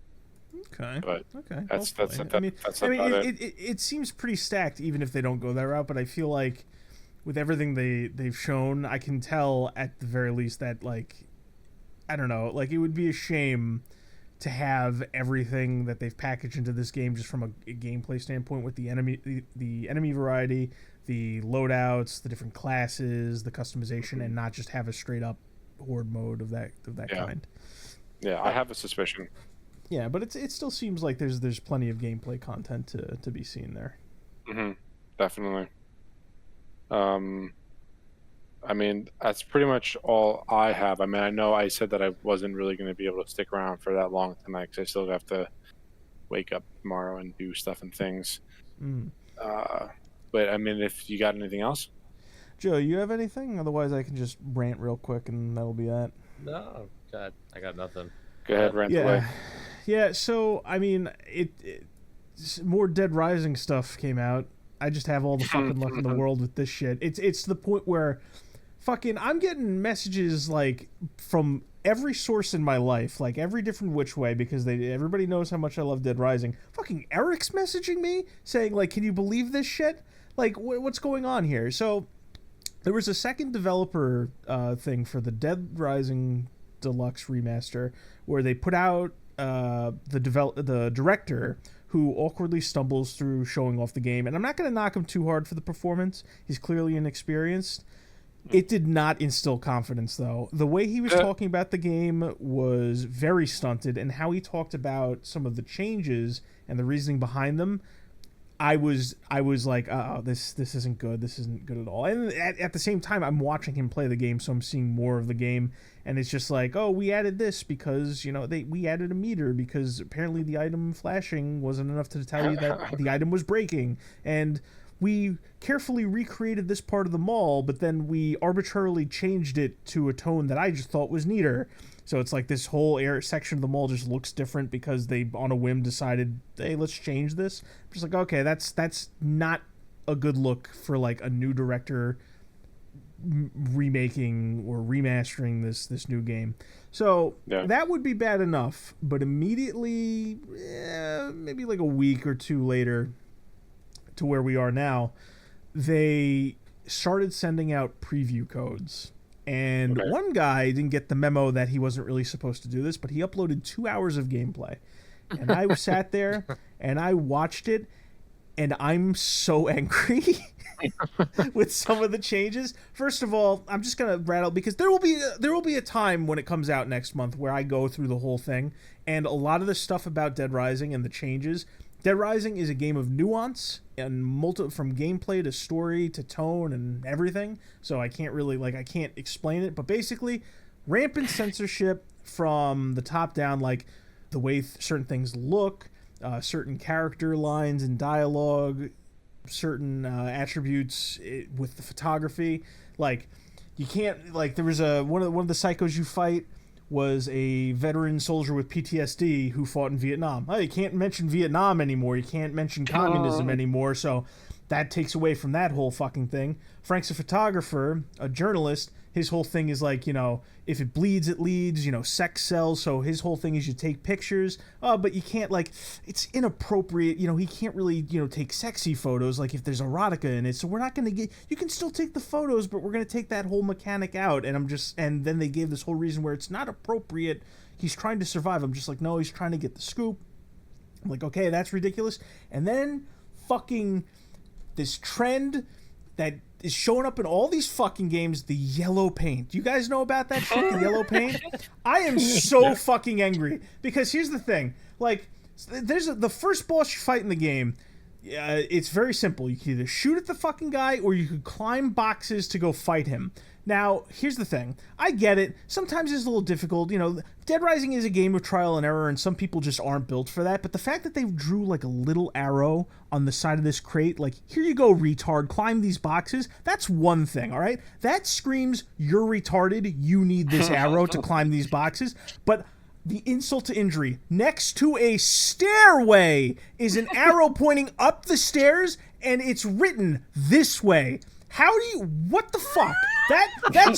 Okay. But okay. That's it seems pretty stacked, even if they don't go that route. But I feel like with everything they've shown, I can tell at the very least that, like, I don't know, like, it would be a shame to have everything that they've packaged into this game just from a gameplay standpoint, with the enemy variety, the loadouts, the different classes, the customization, and not just have a straight up horde mode of that kind. Yeah, I have a suspicion. Yeah, but it still seems like there's plenty of gameplay content to be seen there. Mm-hmm. Definitely. I mean, that's pretty much all I have. I mean, I know I said that I wasn't really going to be able to stick around for that long tonight, because I still have to wake up tomorrow and do stuff and things. But I mean, if you got anything else, Joe, you have anything? Otherwise, I can just rant real quick, and that'll be that. No, God, I got nothing. Go ahead, rant away. Yeah. So I mean, more Dead Rising stuff came out. I just have all the fucking luck in the world with this shit. It's the point where fucking I'm getting messages like from every source in my life, like every different which way, because everybody knows how much I love Dead Rising. Fucking Eric's messaging me saying, like, can you believe this shit? Like, what's going on here? So there was a second developer thing for the Dead Rising Deluxe remaster, where they put out the director, who awkwardly stumbles through showing off the game. And I'm not going to knock him too hard for the performance. He's clearly inexperienced. It did not instill confidence, though. The way he was talking about the game was very stunted, and how he talked about some of the changes and the reasoning behind them, I was like, oh, this isn't good. This isn't good at all. And at the same time, I'm watching him play the game, so I'm seeing more of the game, and it's just like, oh, we added this because, you know, we added a meter because apparently the item flashing wasn't enough to tell you that the item was breaking, and we carefully recreated this part of the mall, but then we arbitrarily changed it to a tone that I just thought was neater. So it's like this whole section of the mall just looks different because they, on a whim, decided, hey, let's change this. I'm just like, okay, that's not a good look for like a new director remaking or remastering this new game. So that would be bad enough, but immediately, maybe like a week or two later to where we are now, they started sending out preview codes. And one guy didn't get the memo that he wasn't really supposed to do this, but he uploaded 2 hours of gameplay. And I sat there and I watched it, and I'm so angry with some of the changes. First of all, I'm just gonna rattle, because there will be a time when it comes out next month where I go through the whole thing, and a lot of the stuff about Dead Rising and the changes. Dead Rising is a game of nuance and from gameplay to story to tone and everything. So I can't really I can't explain it, but basically, rampant censorship from the top down, like the way certain things look, certain character lines and dialogue, certain attributes with the photography. Like, you can't, like, there was one of the psychos you fight was a veteran soldier with PTSD who fought in Vietnam. Oh, you can't mention Vietnam anymore. You can't mention communism anymore. So that takes away from that whole fucking thing. Frank's a photographer, a journalist. His whole thing is like, if it bleeds, it leads, sex sells. So his whole thing is you take pictures, but you can't, like, it's inappropriate. He can't really, take sexy photos, like if there's erotica in it. So we're not going to you can still take the photos, but we're going to take that whole mechanic out. And then they gave this whole reason where it's not appropriate. He's trying to survive. I'm just like, no, he's trying to get the scoop. I'm like, okay, that's ridiculous. And then fucking this trend that is showing up in all these fucking games, the yellow paint. Do you guys know about that shit, the yellow paint? I am so fucking angry, because here's the thing. Like, there's the first boss you fight in the game, it's very simple. You can either shoot at the fucking guy, or you could climb boxes to go fight him. Now, here's the thing. I get it. Sometimes it's a little difficult. Dead Rising is a game of trial and error, and some people just aren't built for that. But the fact that they drew, like, a little arrow on the side of this crate, like, here you go, retard, climb these boxes, that's one thing, all right? That screams, you're retarded, you need this arrow to climb these boxes. But the insult to injury, next to a stairway is an arrow pointing up the stairs, and it's written this way. What the fuck? That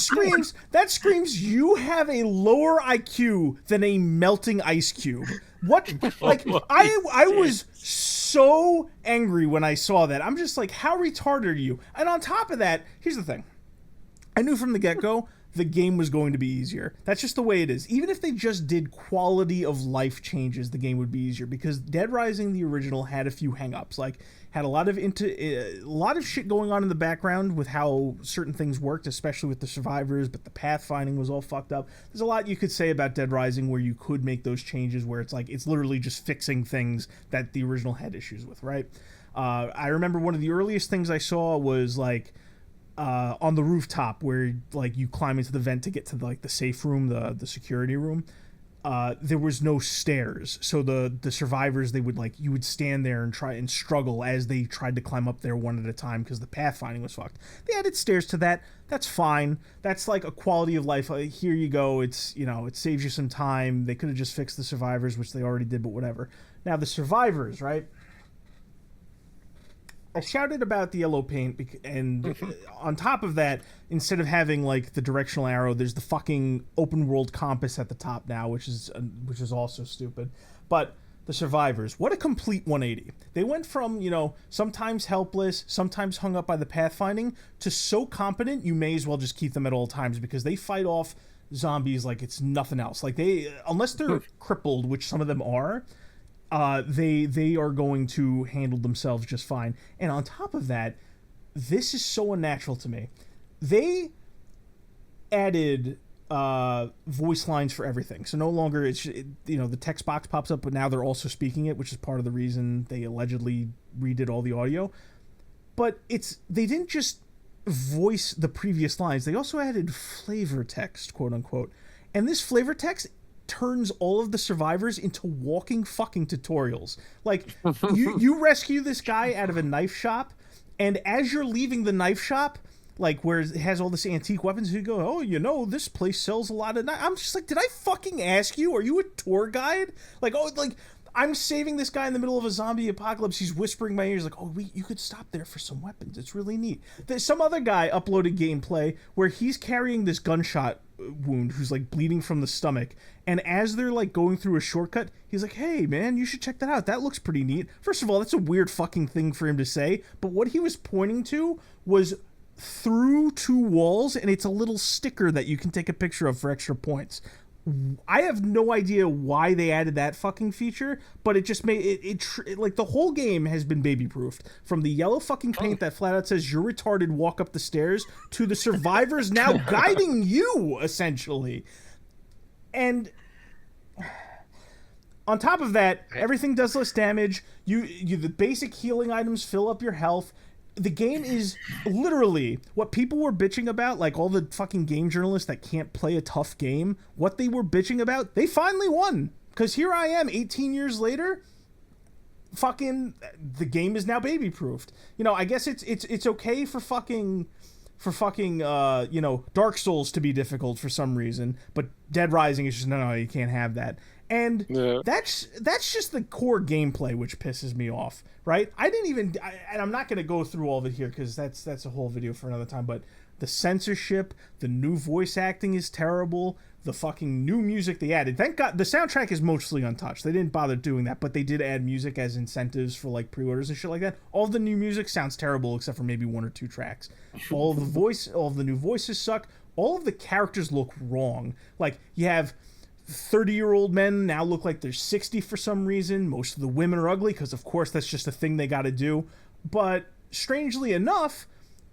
screams you have a lower IQ than a melting ice cube. What? Like, I was so angry when I saw that. I'm just like, how retarded are you? And on top of that, here's the thing. I knew from the get-go the game was going to be easier. That's just the way it is. Even if they just did quality of life changes, the game would be easier, because Dead Rising, the original, had a few hang-ups. Like, had a lot of shit going on in the background with how certain things worked, especially with the survivors, but the pathfinding was all fucked up. There's a lot you could say about Dead Rising where you could make those changes, where it's like, it's literally just fixing things that the original had issues with, right? I remember one of the earliest things I saw was, like, on the rooftop, where, like, you climb into the vent to get to the safe room, the security room. There was no stairs, so the survivors, you would stand there and try and struggle as they tried to climb up there one at a time, because the pathfinding was fucked. They added stairs to that. That's fine. That's like a quality of life. Here you go. It's, it saves you some time. They could have just fixed the survivors, which they already did, but whatever. Now the survivors, right? I shouted about the yellow paint, and on top of that, instead of having, like, the directional arrow, there's the fucking open world compass at the top now, which is also stupid. But the survivors, what a complete 180. They went from, sometimes helpless, sometimes hung up by the pathfinding, to so competent you may as well just keep them at all times, because they fight off zombies like it's nothing else. Like, unless they're crippled, which some of them are, they are going to handle themselves just fine. And on top of that, this is so unnatural to me. They added voice lines for everything. So no longer the text box pops up, but now they're also speaking it, which is part of the reason they allegedly redid all the audio. But they didn't just voice the previous lines. They also added flavor text, quote unquote. And this flavor text turns all of the survivors into walking fucking tutorials. Like, you rescue this guy out of a knife shop, and as you're leaving the knife shop, like where it has all this antique weapons. You go, oh, you know, this place sells a lot of. I'm just like, did I fucking ask you? Are you a tour guide? Like, oh, like I'm saving this guy in the middle of a zombie apocalypse. He's whispering in my ears like, oh, you could stop there for some weapons. It's really neat. There's some other guy uploaded gameplay where he's carrying this gunshot wound who's like bleeding from the stomach, and as they're like going through a shortcut, he's like, hey man, you should check that out, that looks pretty neat. First of all, that's a weird fucking thing for him to say, but what he was pointing to was through 2 walls, and it's a little sticker that you can take a picture of for extra points. I have no idea why they added that fucking feature, but it just made it like the whole game has been baby proofed. From the yellow fucking paint that flat out says you're retarded, walk up the stairs, to the survivors now guiding you essentially. And on top of that, everything does less damage. You the basic healing items fill up your health. The game is literally what people were bitching about, like all the fucking game journalists that can't play a tough game. What they were bitching about, they finally won. Because here I am, 18 years later, fucking the game is now baby proofed. You know, I guess it's okay for fucking you know, Dark Souls to be difficult for some reason, but Dead Rising is just no, you can't have that. And that's just the core gameplay which pisses me off, right? And I'm not going to go through all of it here because that's a whole video for another time, but the censorship, the new voice acting is terrible, the fucking new music they added. Thank God, the soundtrack is mostly untouched. They didn't bother doing that, but they did add music as incentives for like pre-orders and shit like that. All the new music sounds terrible except for maybe 1 or 2 tracks. All of the new voices suck. All of the characters look wrong. Like, you have 30-year-old men now look like they're 60 for some reason. Most of the women are ugly because, of course, that's just a thing they got to do. But strangely enough,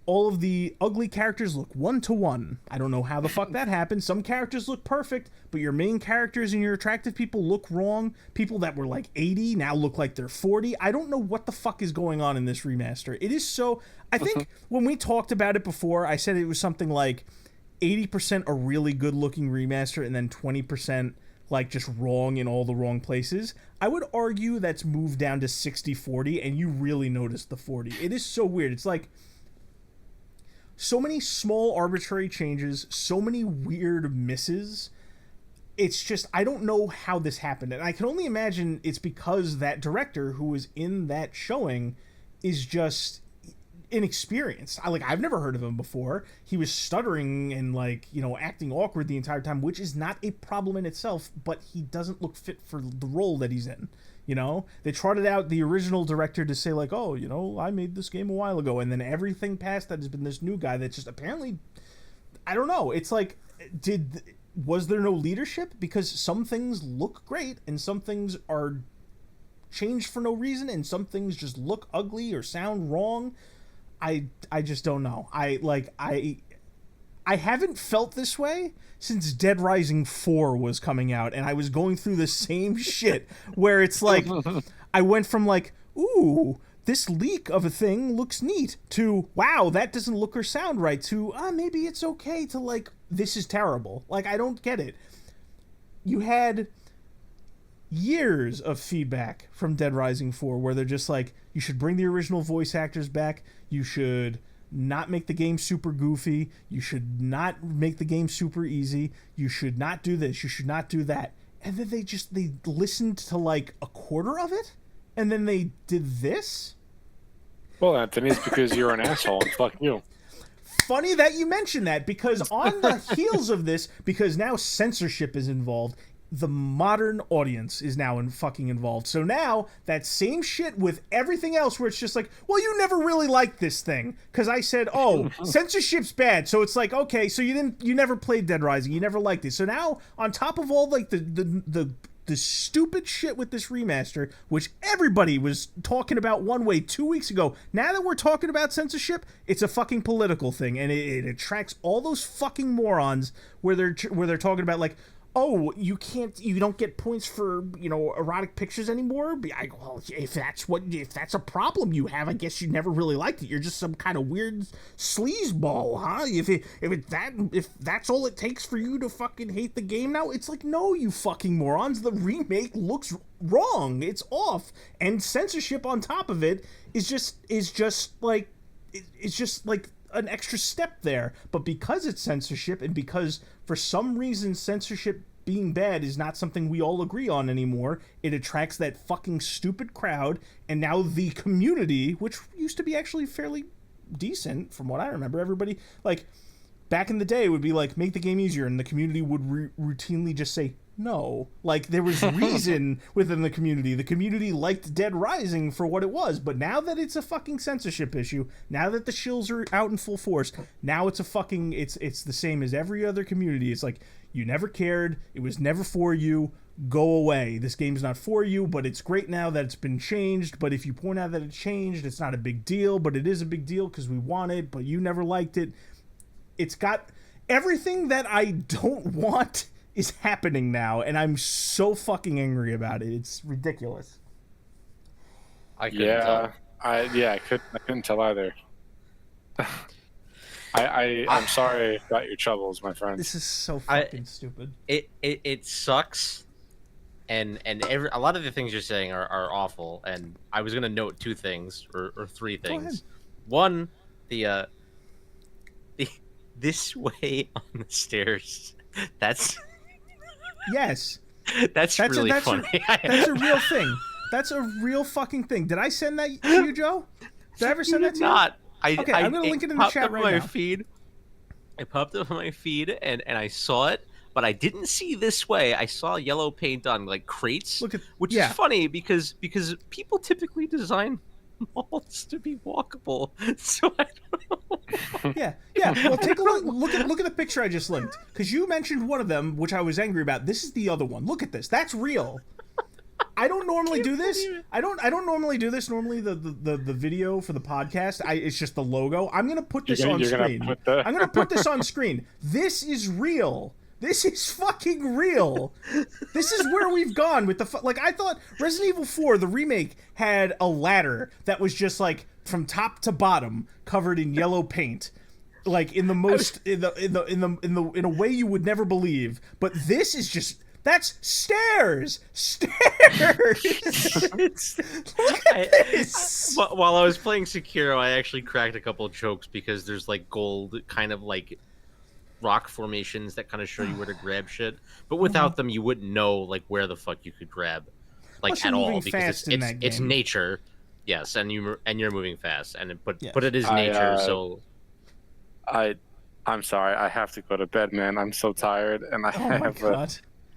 all of the ugly characters look 1-to-1. I don't know how the fuck that happened. Some characters look perfect, but your main characters and your attractive people look wrong. People that were like 80 now look like they're 40. I don't know what the fuck is going on in this remaster. It is so... I think when we talked about it before, I said it was something like 80% a really good-looking remaster and then 20% like just wrong in all the wrong places. I would argue that's moved down to 60-40, and you really notice the 40. It is so weird. It's like so many small arbitrary changes, so many weird misses. It's just, I don't know how this happened. And I can only imagine it's because that director who was in that showing is just inexperienced. I've never heard of him before. He was stuttering and like, you know, acting awkward the entire time, which is not a problem in itself, but he doesn't look fit for the role that he's in. You know, they trotted out the original director to say like, oh, you know, I made this game a while ago, and then everything past that has been this new guy that's just apparently, I don't know. It's like, was there no leadership? Because some things look great and some things are changed for no reason, and some things just look ugly or sound wrong. I just don't know. I haven't felt this way since Dead Rising 4 was coming out, and I was going through the same shit where it's like I went from like, ooh, this leak of a thing looks neat, to wow, that doesn't look or sound right, to maybe it's okay, to like, this is terrible. Like, I don't get it. You had years of feedback from Dead Rising 4 where they're just like, you should bring the original voice actors back, you should not make the game super goofy, you should not make the game super easy, you should not do this, you should not do that. And then they listened to like a quarter of it, and then they did this? Well, Anthony, it's because you're an asshole, and fuck you. Funny that you mention that, because on the heels of this, because now censorship is involved, the modern audience is now fucking involved. So now that same shit with everything else, where it's just like, well, you never really liked this thing because I said, oh, censorship's bad. So it's like, okay, so you never played Dead Rising, you never liked it. So now on top of all like the stupid shit with this remaster, which everybody was talking about one way 2 weeks ago, now that we're talking about censorship, it's a fucking political thing, and it attracts all those fucking morons where they're talking about like, oh, you don't get points for, you know, erotic pictures anymore? Well, if that's a problem you have, I guess you never really liked it. You're just some kind of weird sleazeball, huh? If that's all it takes for you to fucking hate the game now, it's like, no, you fucking morons. The remake looks wrong. It's off. And censorship on top of it is just like an extra step there. But because it's censorship, and because for some reason censorship being bad is not something we all agree on anymore, it attracts that fucking stupid crowd, and now the community, which used to be actually fairly decent from what I remember, everybody, like, back in the day would be like, make the game easier, and the community would routinely just say no. Like, there was reason within the community. The community liked Dead Rising for what it was, but now that it's a fucking censorship issue, now that the shills are out in full force, now it's a fucking, it's the same as every other community. It's like, you never cared, it was never for you, go away. This game's not for you, but it's great now that it's been changed. But if you point out that it changed, it's not a big deal, but it is a big deal because we want it, but you never liked it. It's got everything that I don't want is happening now, and I'm so fucking angry about it. It's ridiculous. I couldn't tell. I couldn't tell either. I'm sorry about your troubles, my friend. This is so fucking stupid. It sucks, and a lot of the things you're saying are awful. And I was gonna note two things or three things. One, the this way on the stairs. That's yes. That's really funny. That's a real thing. That's a real fucking thing. Did I send that to you, Joe? Did I ever send that to you? Not. I'm gonna link it in the chat right now. Feed. It popped up on my feed, and I saw it, but I didn't see this way. I saw yellow paint on like crates, which is funny because people typically design malls to be walkable. So I don't know. Yeah. Well, take a look. Look at the picture I just linked, because you mentioned one of them, which I was angry about. This is the other one. Look at this. That's real. I don't normally do this. I don't normally do this. Normally, the video for the podcast, it's just the logo. I'm gonna put this on screen. I'm gonna put this on screen. This is real. This is fucking real. This is where we've gone with the like. I thought Resident Evil 4, the remake, had a ladder that was just like from top to bottom covered in yellow paint, like in the most in a way you would never believe. But this is just. That's stairs! Stairs! Look at this! While I was playing Sekiro, I actually cracked a couple of jokes because there's like gold kind of like rock formations that kind of show you where to grab shit. But without them, you wouldn't know like where the fuck you could grab like at all because it's nature. Yes, and you're moving fast, but it is nature. So I'm sorry, I have to go to bed, man. I'm so tired, and I have a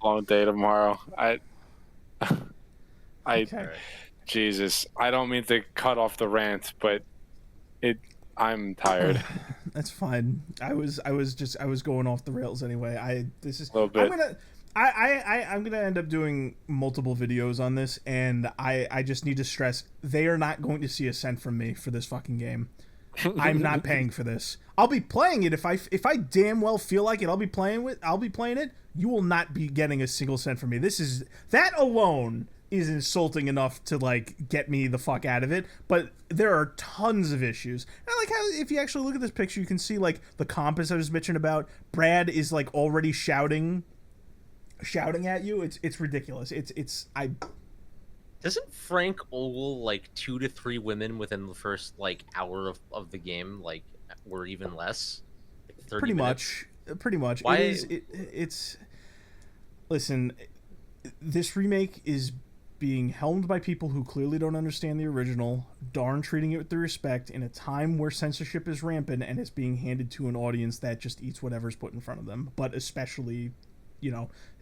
long day tomorrow. Okay. Jesus, I don't mean to cut off the rant, but I'm tired. That's fine. I was going off the rails anyway. A little bit. I'm gonna end up doing multiple videos on this, and I just need to stress they are not going to see a cent from me for this fucking game. I'm not paying for this. I'll be playing it if I damn well feel like it. I'll be playing it. You will not be getting a single cent from me. That alone is insulting enough to like get me the fuck out of it. But there are tons of issues. And I like how if you actually look at this picture, you can see like the compass I was bitching about. Brad is like already shouting at you. It's ridiculous. Doesn't Frank ogle like 2 to 3 women within the first like hour of the game, like, or even less? Like 30 minutes? Pretty much. Why? It's listen, this remake is being helmed by people who clearly don't understand the original, darn treating it with the respect in a time where censorship is rampant, and it's being handed to an audience that just eats whatever's put in front of them. But especially,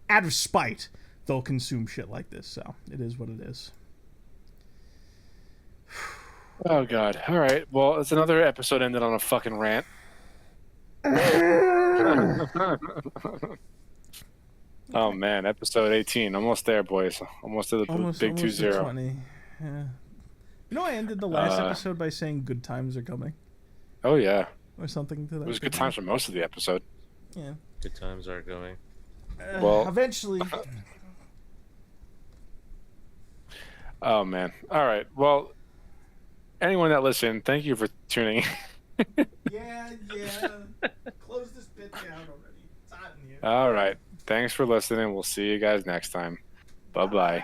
out of spite, they'll consume shit like this. So it is what it is. Oh god. All right. Well, it's another episode ended on a fucking rant. Oh man, episode 18, almost there, boys. Almost to the big 2-0. Yeah. I ended the last episode by saying good times are coming. Oh yeah. Or something to that. It was good times for most of the episode. Yeah. Good times are going. Well, eventually. Oh man. All right. Well, anyone that listened, thank you for tuning in. Yeah. Close this bit down already. It's hot in here. All right. Thanks for listening. We'll see you guys next time. Bye-bye.